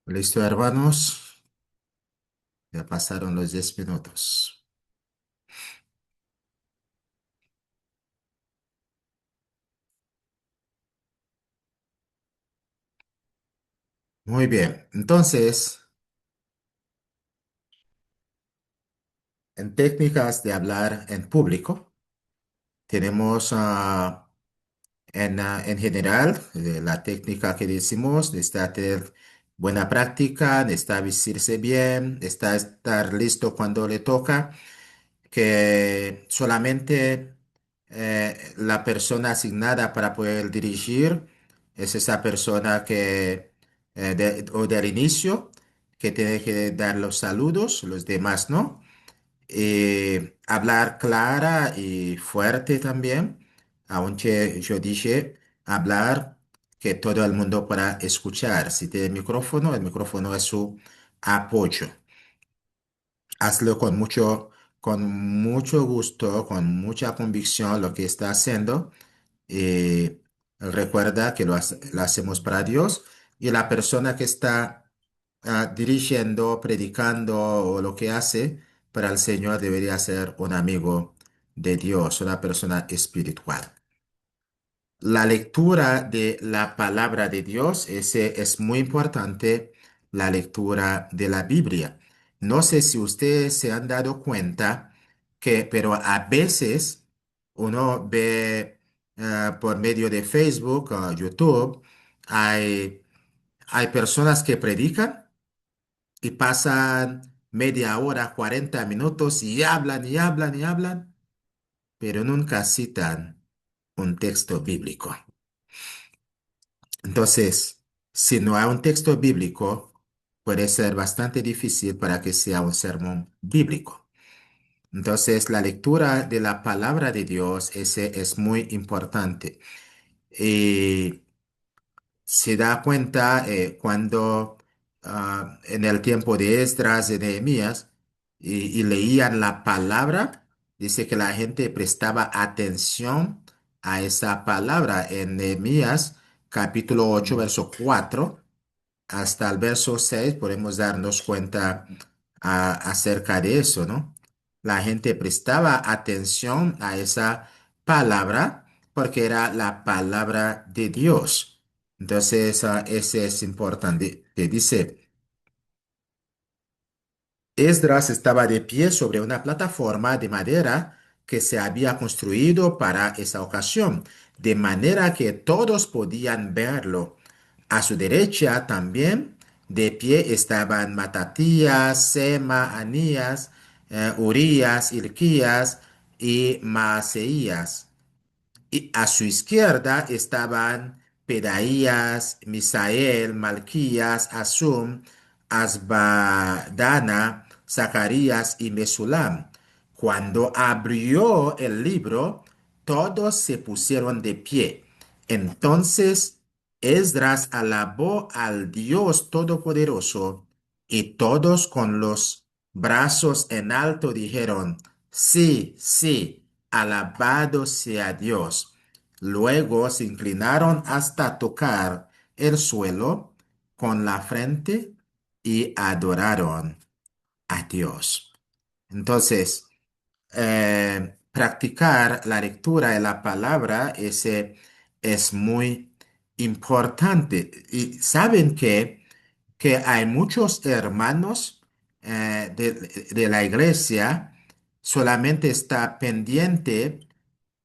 ¿Listo, hermanos? Ya pasaron los 10 minutos. Muy bien. Entonces, en técnicas de hablar en público, tenemos en general la técnica que decimos, necesita tener buena práctica, necesita vestirse bien, necesita estar listo cuando le toca, que solamente la persona asignada para poder dirigir es esa persona o del inicio, que tiene que dar los saludos, los demás no. Hablar clara y fuerte también, aunque yo dije hablar que todo el mundo pueda escuchar. Si tiene micrófono, el micrófono es su apoyo. Hazlo con mucho gusto, con mucha convicción lo que está haciendo. Y recuerda que lo hacemos para Dios, y la persona que está dirigiendo, predicando o lo que hace para el Señor debería ser un amigo de Dios, una persona espiritual. La lectura de la palabra de Dios, ese es muy importante, la lectura de la Biblia. No sé si ustedes se han dado cuenta pero a veces uno ve por medio de Facebook o YouTube, hay, hay personas que predican y pasan media hora, 40 minutos y hablan y hablan y hablan, pero nunca citan un texto bíblico. Entonces, si no hay un texto bíblico, puede ser bastante difícil para que sea un sermón bíblico. Entonces, la lectura de la palabra de Dios, ese es muy importante. Y se da cuenta cuando en el tiempo de Esdras y Nehemías y leían la palabra, dice que la gente prestaba atención a esa palabra. En Nehemías capítulo 8 verso 4 hasta el verso 6 podemos darnos cuenta acerca de eso, ¿no? La gente prestaba atención a esa palabra porque era la palabra de Dios. Entonces, ese es importante. Que dice, Esdras estaba de pie sobre una plataforma de madera que se había construido para esa ocasión, de manera que todos podían verlo. A su derecha también de pie estaban Matatías, Sema, Anías, Urías, Hilquías y Maaseías. Y a su izquierda estaban Pedaías, Misael, Malquías, Asum, Asbadana, Zacarías y Mesulam. Cuando abrió el libro, todos se pusieron de pie. Entonces Esdras alabó al Dios Todopoderoso, y todos con los brazos en alto dijeron, sí, sí. Alabado sea Dios. Luego se inclinaron hasta tocar el suelo con la frente y adoraron a Dios. Entonces, practicar la lectura de la palabra, ese es muy importante. Y saben que hay muchos hermanos de la iglesia, solamente está pendiente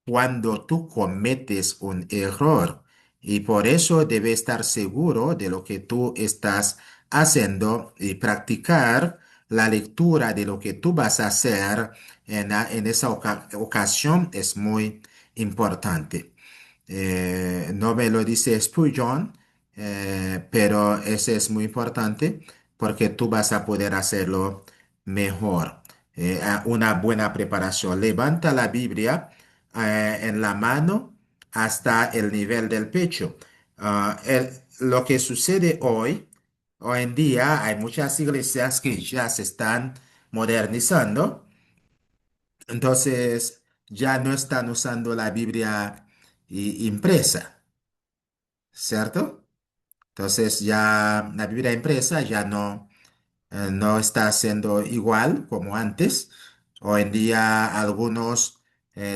cuando tú cometes un error, y por eso debes estar seguro de lo que tú estás haciendo y practicar la lectura de lo que tú vas a hacer en esa ocasión es muy importante. No me lo dice Spurgeon, pero ese es muy importante porque tú vas a poder hacerlo mejor. Una buena preparación. Levanta la Biblia en la mano hasta el nivel del pecho. Lo que sucede hoy en día, hay muchas iglesias que ya se están modernizando, entonces ya no están usando la Biblia impresa, ¿cierto? Entonces ya la Biblia impresa ya no está siendo igual como antes. Hoy en día algunos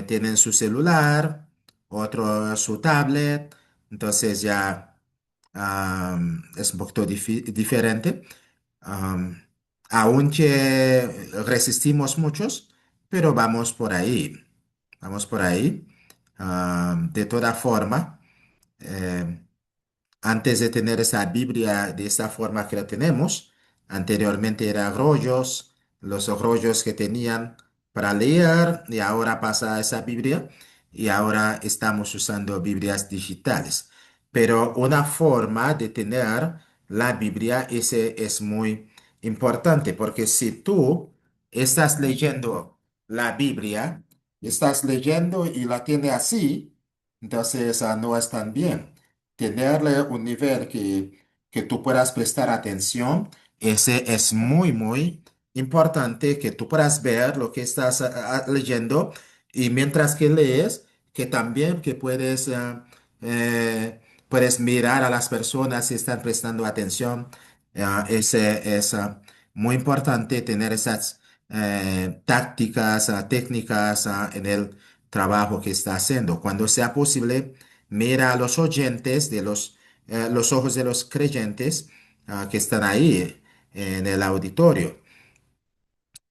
tienen su celular, otros su tablet, entonces ya es un poquito diferente. Am, Aunque resistimos muchos, pero vamos por ahí, vamos por ahí. De toda forma. eh, Antes de tener esa Biblia de esta forma que la tenemos, anteriormente eran rollos, los rollos que tenían para leer y ahora pasa a esa Biblia y ahora estamos usando Biblias digitales. Pero una forma de tener la Biblia ese es muy importante porque si tú estás leyendo la Biblia, estás leyendo y la tienes así, entonces no es tan bien tenerle un nivel que tú puedas prestar atención, ese es muy, muy importante que tú puedas ver lo que estás leyendo y mientras que lees, que también que puedes mirar a las personas si están prestando atención. Ese es muy importante tener esas tácticas, técnicas en el trabajo que está haciendo. Cuando sea posible, mira a los oyentes de los ojos de los creyentes que están ahí en el auditorio.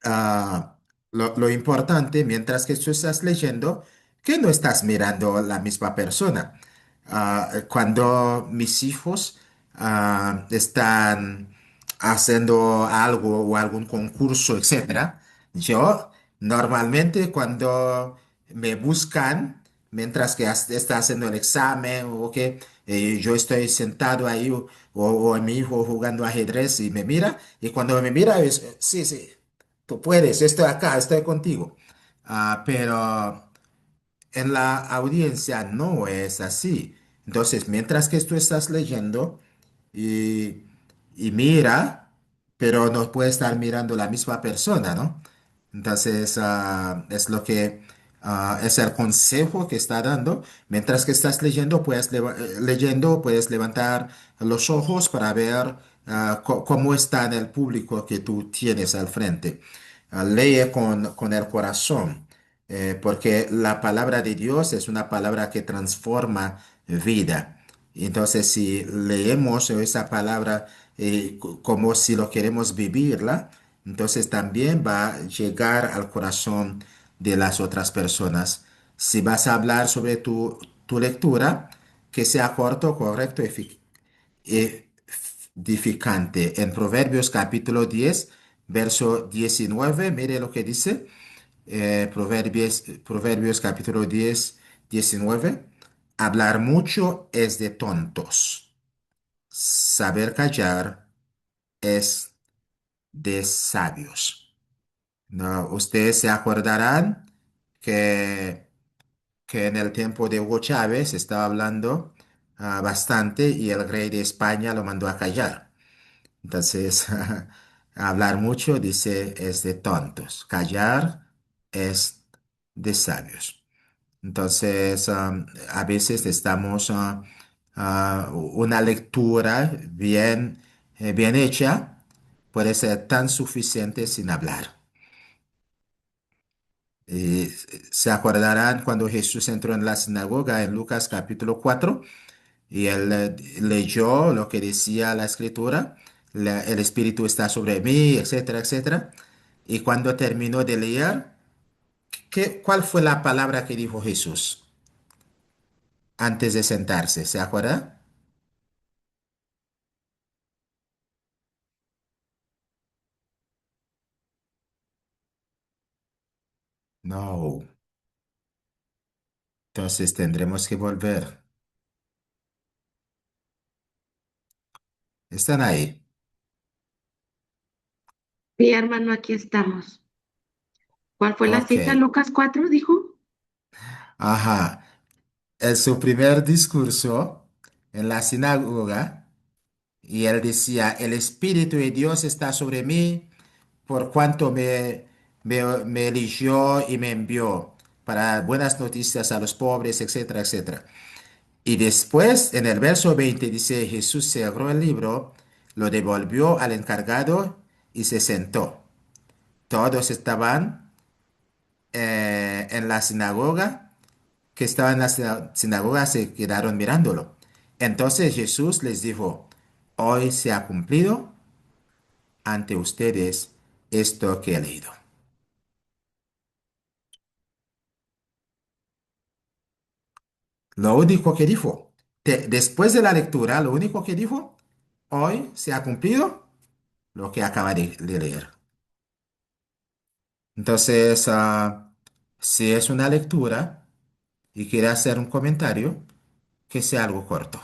Ah, lo importante, mientras que tú estás leyendo, que no estás mirando a la misma persona. Cuando mis hijos están haciendo algo o algún concurso, etcétera, yo normalmente cuando me buscan, mientras que está haciendo el examen o que yo estoy sentado ahí o mi hijo jugando ajedrez y me mira, y cuando me mira, es, sí, sí. Tú puedes, estoy acá, estoy contigo. Pero en la audiencia no es así. Entonces, mientras que tú estás leyendo y, y mira, pero no puede estar mirando la misma persona, ¿no? Entonces, es lo que es el consejo que está dando. Mientras que estás leyendo, leyendo, puedes levantar los ojos para ver cómo está en el público que tú tienes al frente. Lee con el corazón, porque la palabra de Dios es una palabra que transforma vida. Entonces, si leemos esa palabra como si lo queremos vivirla, entonces también va a llegar al corazón de las otras personas. Si vas a hablar sobre tu lectura, que sea corto, correcto, edificante. En Proverbios capítulo 10 verso 19, mire lo que dice. Proverbios capítulo 10 19. Hablar mucho es de tontos. Saber callar es de sabios. No, ustedes se acordarán que, que en el tiempo de Hugo Chávez estaba hablando bastante y el rey de España lo mandó a callar. Entonces, hablar mucho, dice, es de tontos. Callar es de sabios. Entonces, a veces estamos una lectura bien hecha puede ser tan suficiente sin hablar. Y se acordarán cuando Jesús entró en la sinagoga en Lucas capítulo 4 y él leyó lo que decía la escritura, el Espíritu está sobre mí, etcétera, etcétera. Y cuando terminó de leer, ¿cuál fue la palabra que dijo Jesús antes de sentarse? ¿Se acuerda? No. Entonces tendremos que volver. Están ahí. Sí, hermano, aquí estamos. ¿Cuál fue la Ok. cita? Lucas 4, dijo. Ajá. En su primer discurso en la sinagoga, y él decía, el Espíritu de Dios está sobre mí por cuanto me eligió y me envió para dar buenas noticias a los pobres, etcétera, etcétera. Y después, en el verso 20 dice, Jesús cerró el libro, lo devolvió al encargado y se sentó. Todos estaban en la sinagoga, que estaban en la sinagoga, se quedaron mirándolo. Entonces Jesús les dijo, hoy se ha cumplido ante ustedes esto que he leído. Lo único que dijo, después de la lectura, lo único que dijo, hoy se ha cumplido lo que acaba de leer. Entonces, si es una lectura y quiere hacer un comentario, que sea algo corto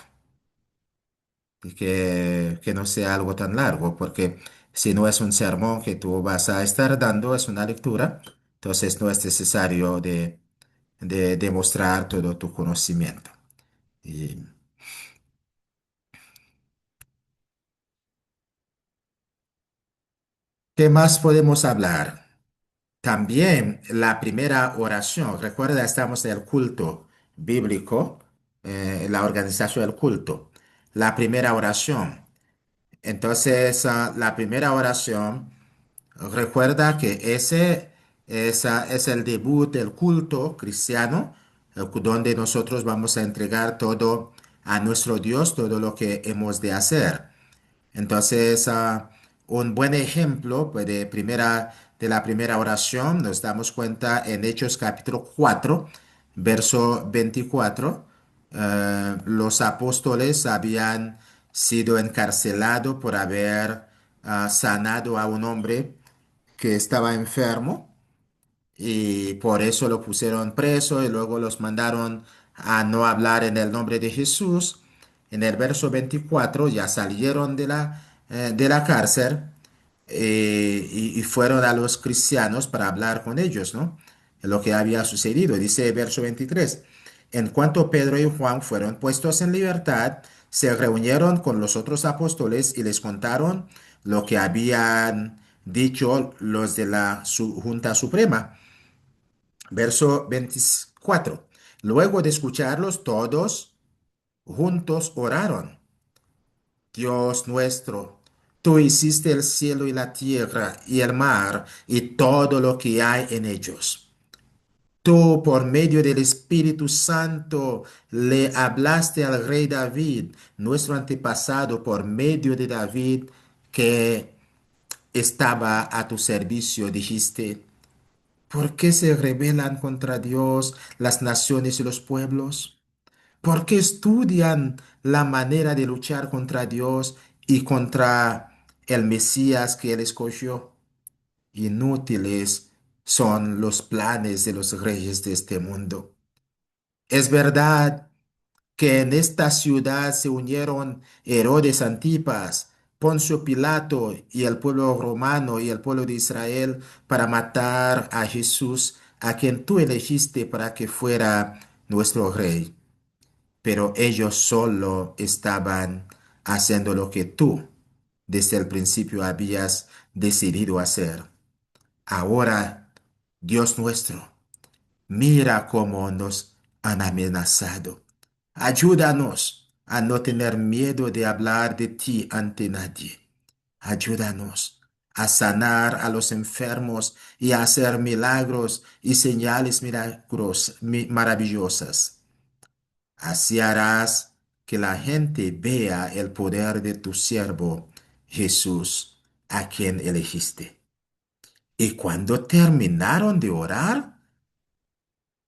y que no sea algo tan largo, porque si no es un sermón que tú vas a estar dando, es una lectura, entonces no es necesario de demostrar todo tu conocimiento. ¿Y qué más podemos hablar? También la primera oración, recuerda, estamos en el culto bíblico, la organización del culto. La primera oración. Entonces, la primera oración, recuerda que ese es el debut del culto cristiano, donde nosotros vamos a entregar todo a nuestro Dios, todo lo que hemos de hacer. Entonces, un buen ejemplo pues, de la primera oración nos damos cuenta en Hechos capítulo 4, verso 24. Los apóstoles habían sido encarcelados por haber sanado a un hombre que estaba enfermo y por eso lo pusieron preso y luego los mandaron a no hablar en el nombre de Jesús. En el verso 24 ya salieron de la cárcel y fueron a los cristianos para hablar con ellos, ¿no? Lo que había sucedido. Dice el verso 23. En cuanto Pedro y Juan fueron puestos en libertad, se reunieron con los otros apóstoles y les contaron lo que habían dicho los de la Junta Suprema. Verso 24. Luego de escucharlos, todos juntos oraron. Dios nuestro, tú hiciste el cielo y la tierra y el mar y todo lo que hay en ellos. Tú, por medio del Espíritu Santo, le hablaste al rey David, nuestro antepasado, por medio de David, que estaba a tu servicio, dijiste. ¿Por qué se rebelan contra Dios las naciones y los pueblos? ¿Por qué estudian la manera de luchar contra Dios y contra el Mesías que Él escogió? Inútiles son los planes de los reyes de este mundo. Es verdad que en esta ciudad se unieron Herodes Antipas, Poncio Pilato y el pueblo romano y el pueblo de Israel para matar a Jesús, a quien tú elegiste para que fuera nuestro rey. Pero ellos solo estaban haciendo lo que tú desde el principio habías decidido hacer. Ahora, Dios nuestro, mira cómo nos han amenazado. Ayúdanos a no tener miedo de hablar de ti ante nadie. Ayúdanos a sanar a los enfermos y a hacer milagros y señales maravillosas. Así harás que la gente vea el poder de tu siervo Jesús, a quien elegiste. Y cuando terminaron de orar,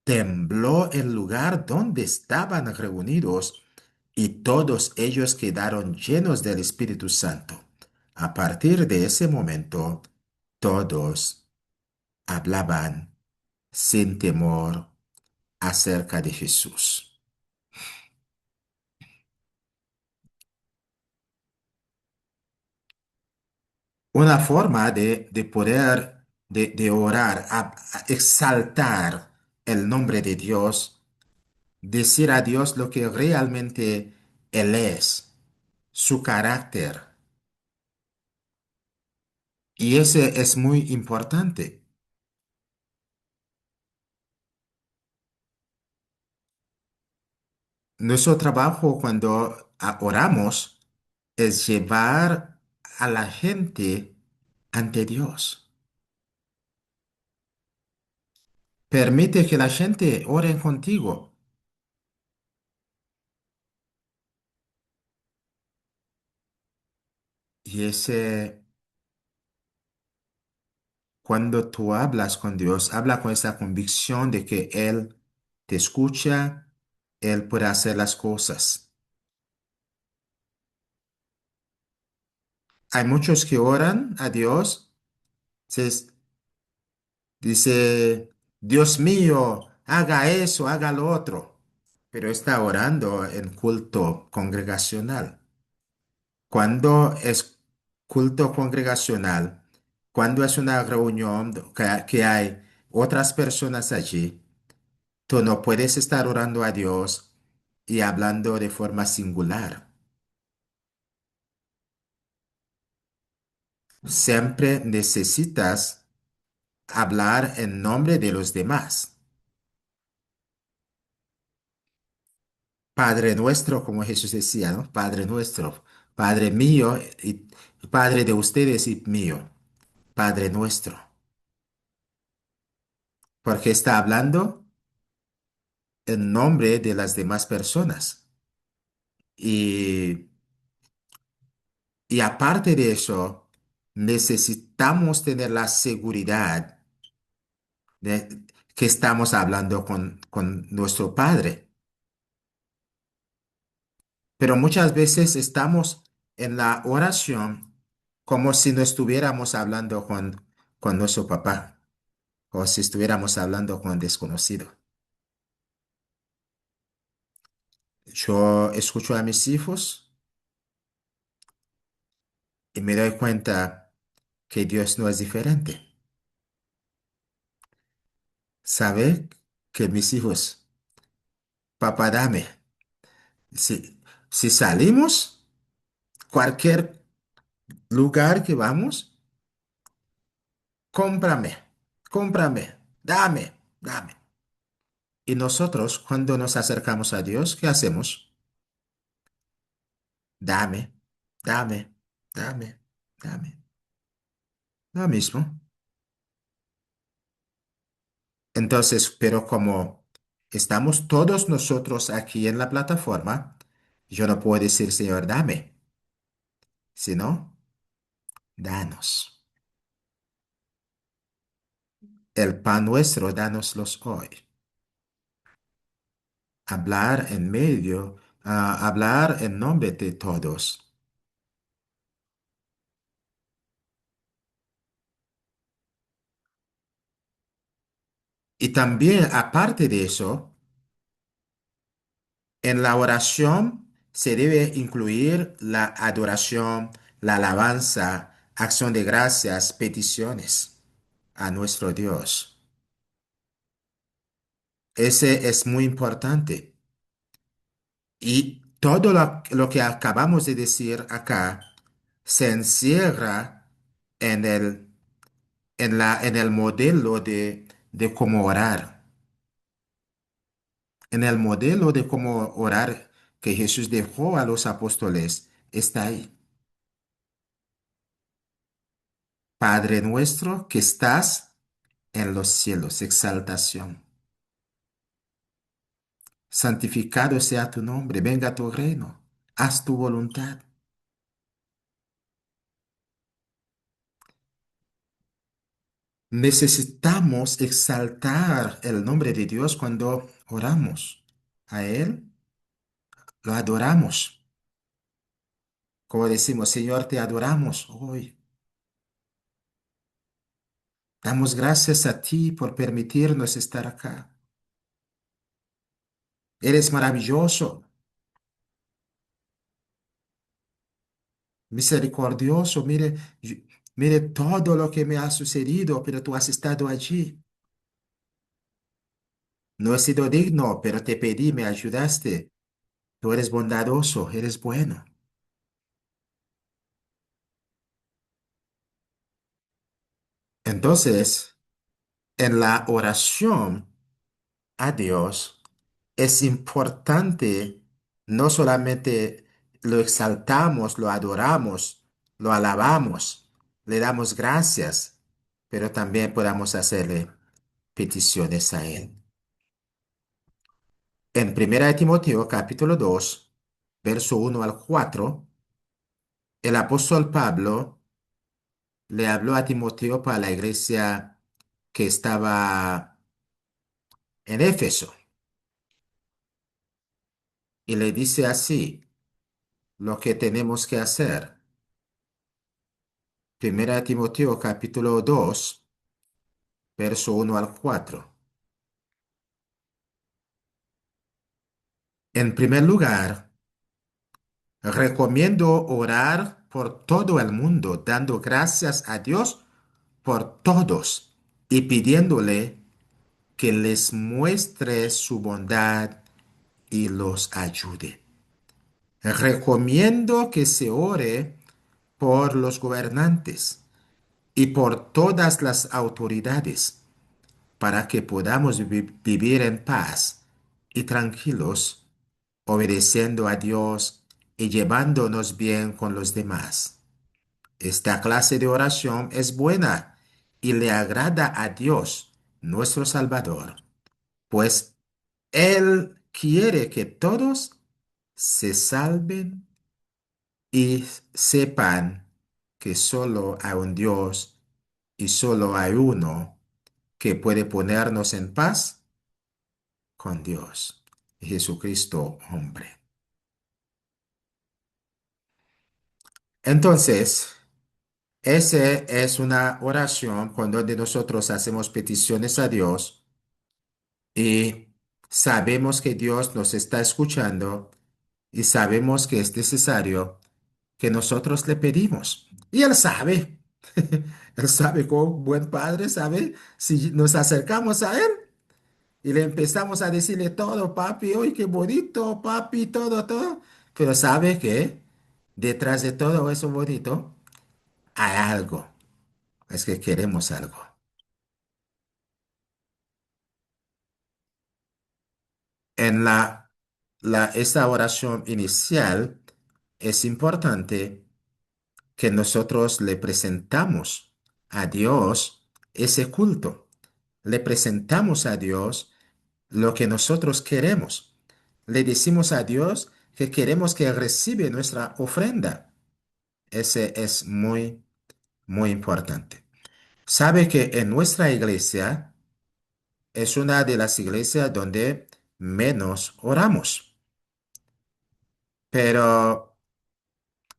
tembló el lugar donde estaban reunidos y todos ellos quedaron llenos del Espíritu Santo. A partir de ese momento, todos hablaban sin temor acerca de Jesús. Una forma de poder, de orar, a exaltar el nombre de Dios, decir a Dios lo que realmente Él es, su carácter. Y ese es muy importante. Nuestro trabajo cuando oramos es llevar a la gente ante Dios. Permite que la gente ore contigo. Y cuando tú hablas con Dios, habla con esa convicción de que Él te escucha, Él puede hacer las cosas. Hay muchos que oran a Dios, se- dice, Dios mío, haga eso, haga lo otro, pero está orando en culto congregacional. Cuando es culto congregacional, cuando es una reunión que hay otras personas allí, tú no puedes estar orando a Dios y hablando de forma singular. Siempre necesitas hablar en nombre de los demás. Padre nuestro, como Jesús decía, ¿no? Padre nuestro, Padre mío y Padre de ustedes y mío, Padre nuestro. Porque está hablando en nombre de las demás personas. Y, y aparte de eso, necesitamos tener la seguridad de que estamos hablando con nuestro Padre. Pero muchas veces estamos en la oración como si no estuviéramos hablando con nuestro papá o si estuviéramos hablando con un desconocido. Yo escucho a mis hijos y me doy cuenta que Dios no es diferente. Sabe que mis hijos, papá, dame. Si, si salimos, cualquier lugar que vamos, cómprame, cómprame, dame. Y nosotros, cuando nos acercamos a Dios, ¿qué hacemos? Dame, dame, dame, dame. Lo mismo. Entonces, pero como estamos todos nosotros aquí en la plataforma, yo no puedo decir, Señor, dame, sino, danos. El pan nuestro, dánoslos hoy. Hablar en medio, hablar en nombre de todos. Y también, aparte de eso, en la oración se debe incluir la adoración, la alabanza, acción de gracias, peticiones a nuestro Dios. Ese es muy importante. Y todo lo que acabamos de decir acá se encierra en en el modelo de cómo orar, en el modelo de cómo orar que Jesús dejó a los apóstoles, está ahí. Padre nuestro que estás en los cielos, exaltación. Santificado sea tu nombre, venga tu reino, haz tu voluntad. Necesitamos exaltar el nombre de Dios cuando oramos. A Él lo adoramos. Como decimos, Señor, te adoramos hoy. Damos gracias a ti por permitirnos estar acá. Eres maravilloso, misericordioso. Mire todo lo que me ha sucedido, pero tú has estado allí. No he sido digno, pero te pedí, me ayudaste. Tú eres bondadoso, eres bueno. Entonces, en la oración a Dios, es importante no solamente lo exaltamos, lo adoramos, lo alabamos, le damos gracias, pero también podamos hacerle peticiones a Él. En 1 Timoteo capítulo 2, verso 1 al 4, el apóstol Pablo le habló a Timoteo para la iglesia que estaba en Éfeso y le dice así lo que tenemos que hacer. 1 Timoteo capítulo 2, verso 1 al 4. En primer lugar, recomiendo orar por todo el mundo, dando gracias a Dios por todos y pidiéndole que les muestre su bondad y los ayude. Recomiendo que se ore por los gobernantes y por todas las autoridades para que podamos vivir en paz y tranquilos, obedeciendo a Dios y llevándonos bien con los demás. Esta clase de oración es buena y le agrada a Dios, nuestro Salvador, pues Él quiere que todos se salven y sepan que solo hay un Dios y solo hay uno que puede ponernos en paz con Dios, Jesucristo hombre. Entonces, esa es una oración cuando donde nosotros hacemos peticiones a Dios y sabemos que Dios nos está escuchando y sabemos que es necesario que nosotros le pedimos. Y Él sabe, Él sabe como buen padre, sabe si nos acercamos a Él y le empezamos a decirle todo, papi, hoy qué bonito, papi, todo, todo. Pero sabe que detrás de todo eso bonito hay algo, es que queremos algo. En esta oración inicial es importante que nosotros le presentamos a Dios ese culto. Le presentamos a Dios lo que nosotros queremos. Le decimos a Dios que queremos que reciba nuestra ofrenda. Ese es muy, muy importante. Sabe que en nuestra iglesia es una de las iglesias donde menos oramos. Pero,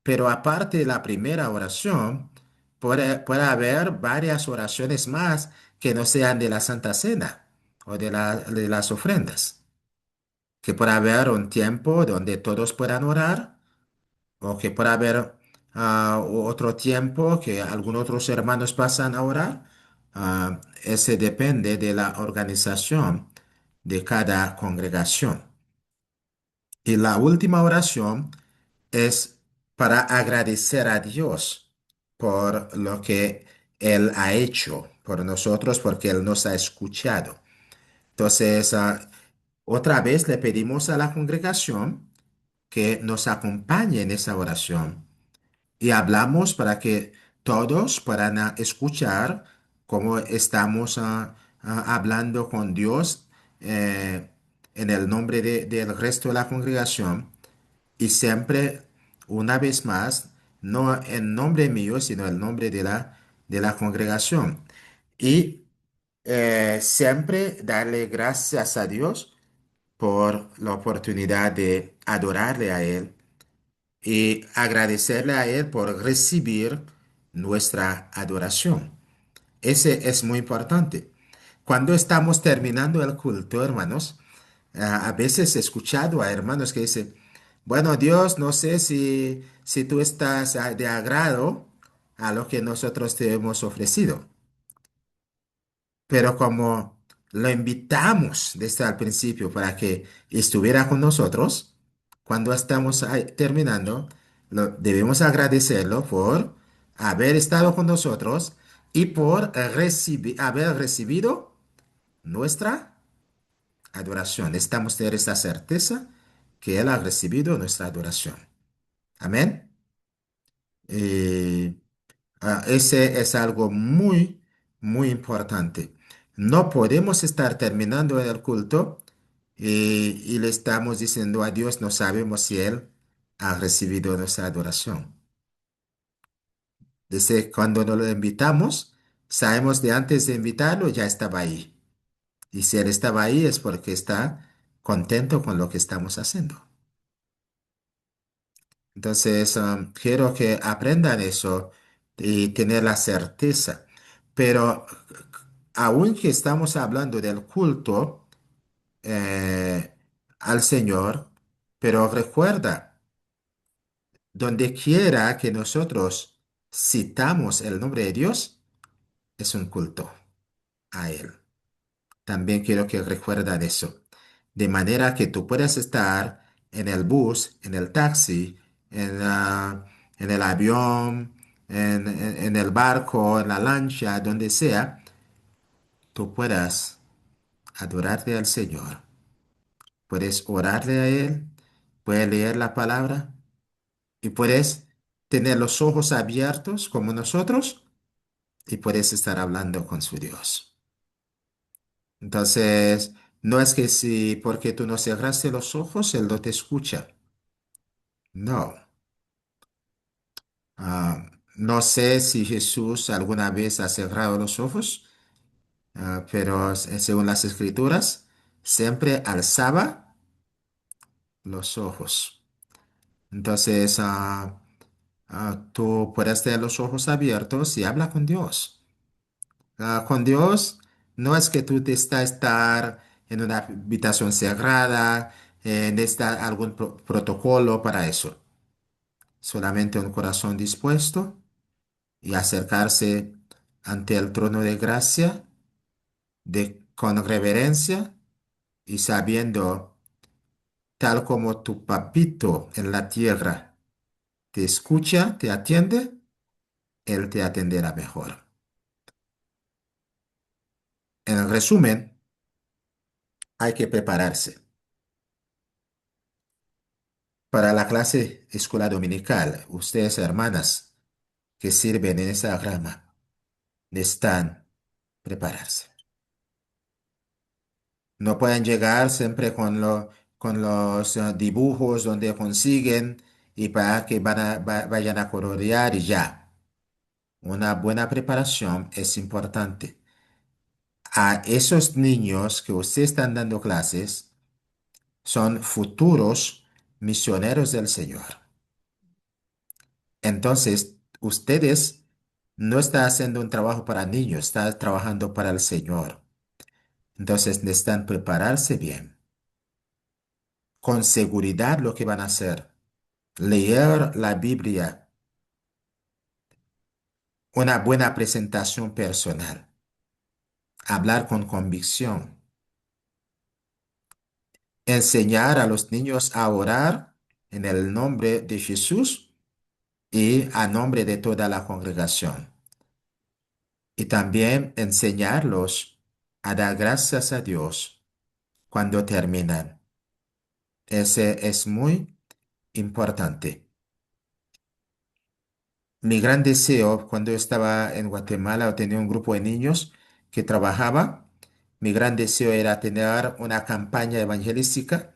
pero aparte de la primera oración, puede haber varias oraciones más que no sean de la Santa Cena o de las ofrendas. Que pueda haber un tiempo donde todos puedan orar, o que pueda haber otro tiempo que algunos otros hermanos pasan a orar. Ese depende de la organización de cada congregación. Y la última oración es para agradecer a Dios por lo que Él ha hecho por nosotros, porque Él nos ha escuchado. Entonces, otra vez le pedimos a la congregación que nos acompañe en esa oración y hablamos para que todos puedan escuchar cómo estamos hablando con Dios en el nombre del resto de la congregación y siempre, una vez más, no en nombre mío, sino en nombre de la congregación. Y siempre darle gracias a Dios por la oportunidad de adorarle a Él y agradecerle a Él por recibir nuestra adoración. Ese es muy importante. Cuando estamos terminando el culto, hermanos, a veces he escuchado a hermanos que dicen, bueno, Dios, no sé si tú estás de agrado a lo que nosotros te hemos ofrecido. Pero como lo invitamos desde el principio para que estuviera con nosotros, cuando estamos ahí terminando, debemos agradecerlo por haber estado con nosotros y por haber recibido nuestra adoración. Necesitamos tener esta certeza que Él ha recibido nuestra adoración. Amén. Y ese es algo muy, muy importante. No podemos estar terminando el culto y le estamos diciendo a Dios, no sabemos si Él ha recibido nuestra adoración. Desde cuando nos lo invitamos, sabemos de antes de invitarlo, ya estaba ahí. Y si Él estaba ahí es porque está contento con lo que estamos haciendo. Entonces, quiero que aprendan eso y tener la certeza. Pero aunque estamos hablando del culto eh, al Señor, pero recuerda, donde quiera que nosotros citamos el nombre de Dios, es un culto a Él. También quiero que recuerden eso. De manera que tú puedes estar en el bus, en el taxi, en el avión, en el barco, en la lancha, donde sea, tú puedas adorarte al Señor. Puedes orarle a Él, puedes leer la palabra y puedes tener los ojos abiertos como nosotros y puedes estar hablando con su Dios. Entonces, no es que si porque tú no cerraste los ojos, Él no te escucha. No. Ah, no sé si Jesús alguna vez ha cerrado los ojos, pero según las Escrituras, siempre alzaba los ojos. Entonces, tú puedes tener los ojos abiertos y habla con Dios. Con Dios no es que tú te estar en una habitación cerrada, necesitas algún protocolo para eso. Solamente un corazón dispuesto y acercarse ante el trono de gracia con reverencia y sabiendo, tal como tu papito en la tierra te escucha, te atiende, Él te atenderá mejor. En resumen, hay que prepararse para la clase escuela dominical. Ustedes, hermanas, que sirven en esa rama, necesitan prepararse. No pueden llegar siempre con los dibujos donde consiguen y para que vayan a colorear y ya. Una buena preparación es importante. A esos niños que ustedes están dando clases son futuros misioneros del Señor. Entonces, ustedes no están haciendo un trabajo para niños, están trabajando para el Señor. Entonces, necesitan prepararse bien, con seguridad lo que van a hacer. Leer la Biblia, una buena presentación personal, hablar con convicción, enseñar a los niños a orar en el nombre de Jesús y a nombre de toda la congregación. Y también enseñarlos a dar gracias a Dios cuando terminan. Ese es muy importante. Mi gran deseo cuando estaba en Guatemala o tenía un grupo de niños que trabajaba, mi gran deseo era tener una campaña evangelística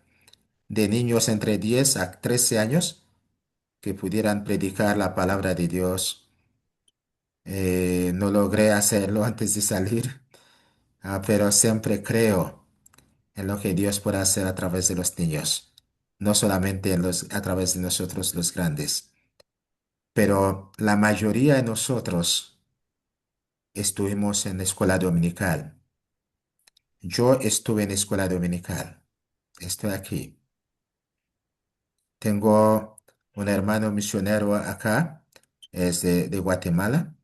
de niños entre 10 a 13 años que pudieran predicar la palabra de Dios. No logré hacerlo antes de salir, pero siempre creo en lo que Dios puede hacer a través de los niños, no solamente a través de nosotros los grandes. Pero la mayoría de nosotros estuvimos en la escuela dominical. Yo estuve en escuela dominical. Estoy aquí. Tengo un hermano misionero acá, es de Guatemala,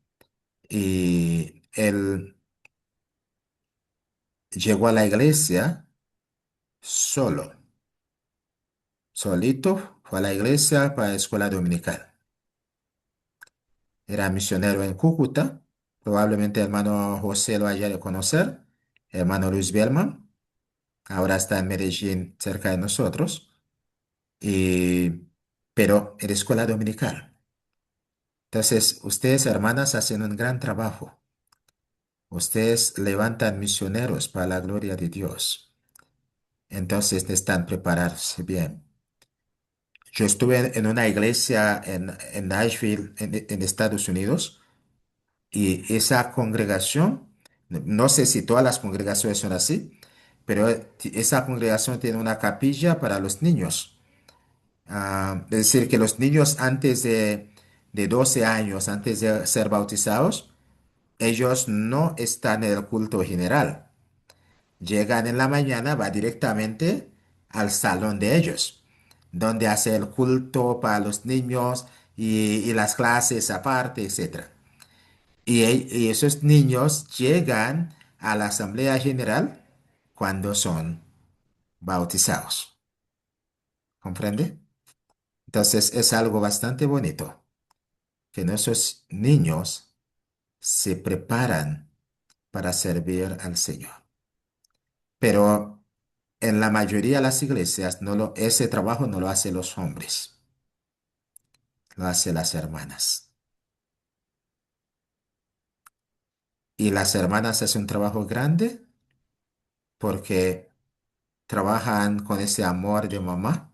y él llegó a la iglesia solo, solito, fue a la iglesia para la escuela dominical. Era misionero en Cúcuta, probablemente el hermano José lo haya de conocer, hermano Luis Bellman, ahora está en Medellín cerca de nosotros. y, pero en escuela dominical. Entonces, ustedes, hermanas, hacen un gran trabajo. Ustedes levantan misioneros para la gloria de Dios. Entonces, necesitan prepararse bien. Yo estuve en una iglesia en Nashville, en Estados Unidos, y esa congregación, no sé si todas las congregaciones son así, pero esa congregación tiene una capilla para los niños. Es decir, que los niños antes de 12 años, antes de ser bautizados, ellos no están en el culto general. Llegan en la mañana, va directamente al salón de ellos, donde hace el culto para los niños y las clases aparte, etcétera. Y esos niños llegan a la Asamblea General cuando son bautizados. ¿Comprende? Entonces es algo bastante bonito que nuestros niños se preparan para servir al Señor. Pero en la mayoría de las iglesias ese trabajo no lo hacen los hombres, lo hacen las hermanas. Y las hermanas hacen un trabajo grande porque trabajan con ese amor de mamá,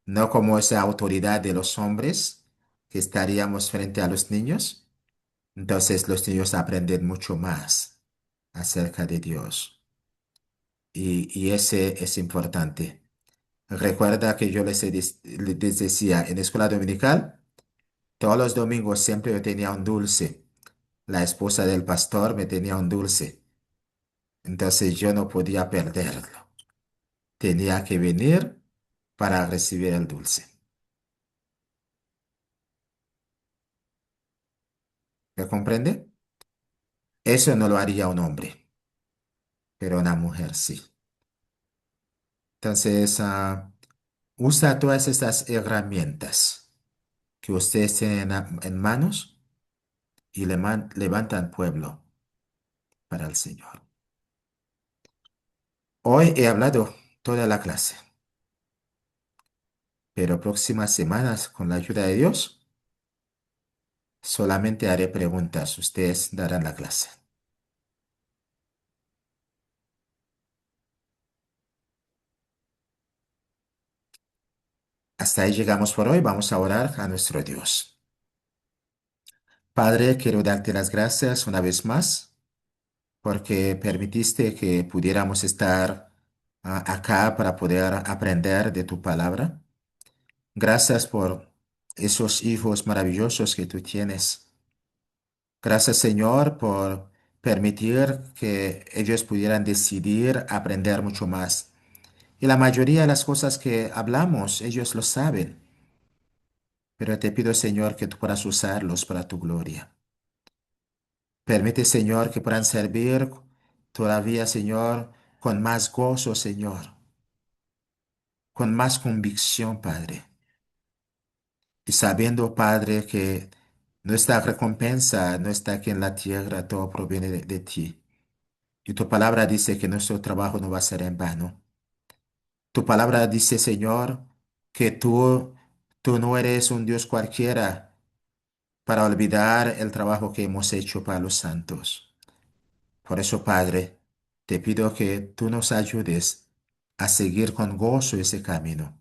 no como esa autoridad de los hombres que estaríamos frente a los niños. Entonces los niños aprenden mucho más acerca de Dios. Y ese es importante. Recuerda que yo les decía, en escuela dominical, todos los domingos siempre yo tenía un dulce. La esposa del pastor me tenía un dulce. Entonces yo no podía perderlo. Tenía que venir para recibir el dulce. ¿Me comprende? Eso no lo haría un hombre, pero una mujer sí. Entonces, usa todas estas herramientas que ustedes tienen en manos y levantan pueblo para el Señor. Hoy he hablado toda la clase, pero próximas semanas, con la ayuda de Dios, solamente haré preguntas. Ustedes darán la clase. Hasta ahí llegamos por hoy. Vamos a orar a nuestro Dios. Padre, quiero darte las gracias una vez más porque permitiste que pudiéramos estar acá para poder aprender de tu palabra. Gracias por esos hijos maravillosos que tú tienes. Gracias, Señor, por permitir que ellos pudieran decidir aprender mucho más. Y la mayoría de las cosas que hablamos, ellos lo saben. Pero te pido, Señor, que tú puedas usarlos para tu gloria. Permite, Señor, que puedan servir todavía, Señor, con más gozo, Señor, con más convicción, Padre. Y sabiendo, Padre, que nuestra recompensa no está aquí en la tierra, todo proviene de ti. Y tu palabra dice que nuestro trabajo no va a ser en vano. Tu palabra dice, Señor, que tú no eres un Dios cualquiera para olvidar el trabajo que hemos hecho para los santos. Por eso, Padre, te pido que tú nos ayudes a seguir con gozo ese camino.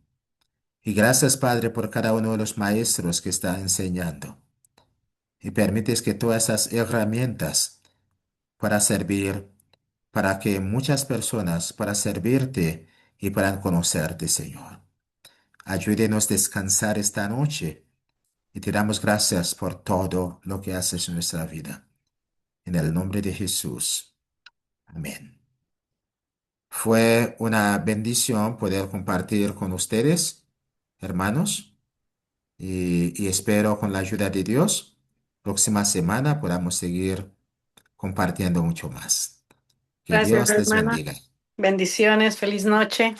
Y gracias, Padre, por cada uno de los maestros que está enseñando. Y permites que todas esas herramientas para servir, para que muchas personas para servirte y para conocerte, Señor. Ayúdenos a descansar esta noche y te damos gracias por todo lo que haces en nuestra vida. En el nombre de Jesús. Amén. Fue una bendición poder compartir con ustedes, hermanos, y espero con la ayuda de Dios, próxima semana podamos seguir compartiendo mucho más. Que Gracias, Dios les hermana. bendiga. Bendiciones, feliz noche.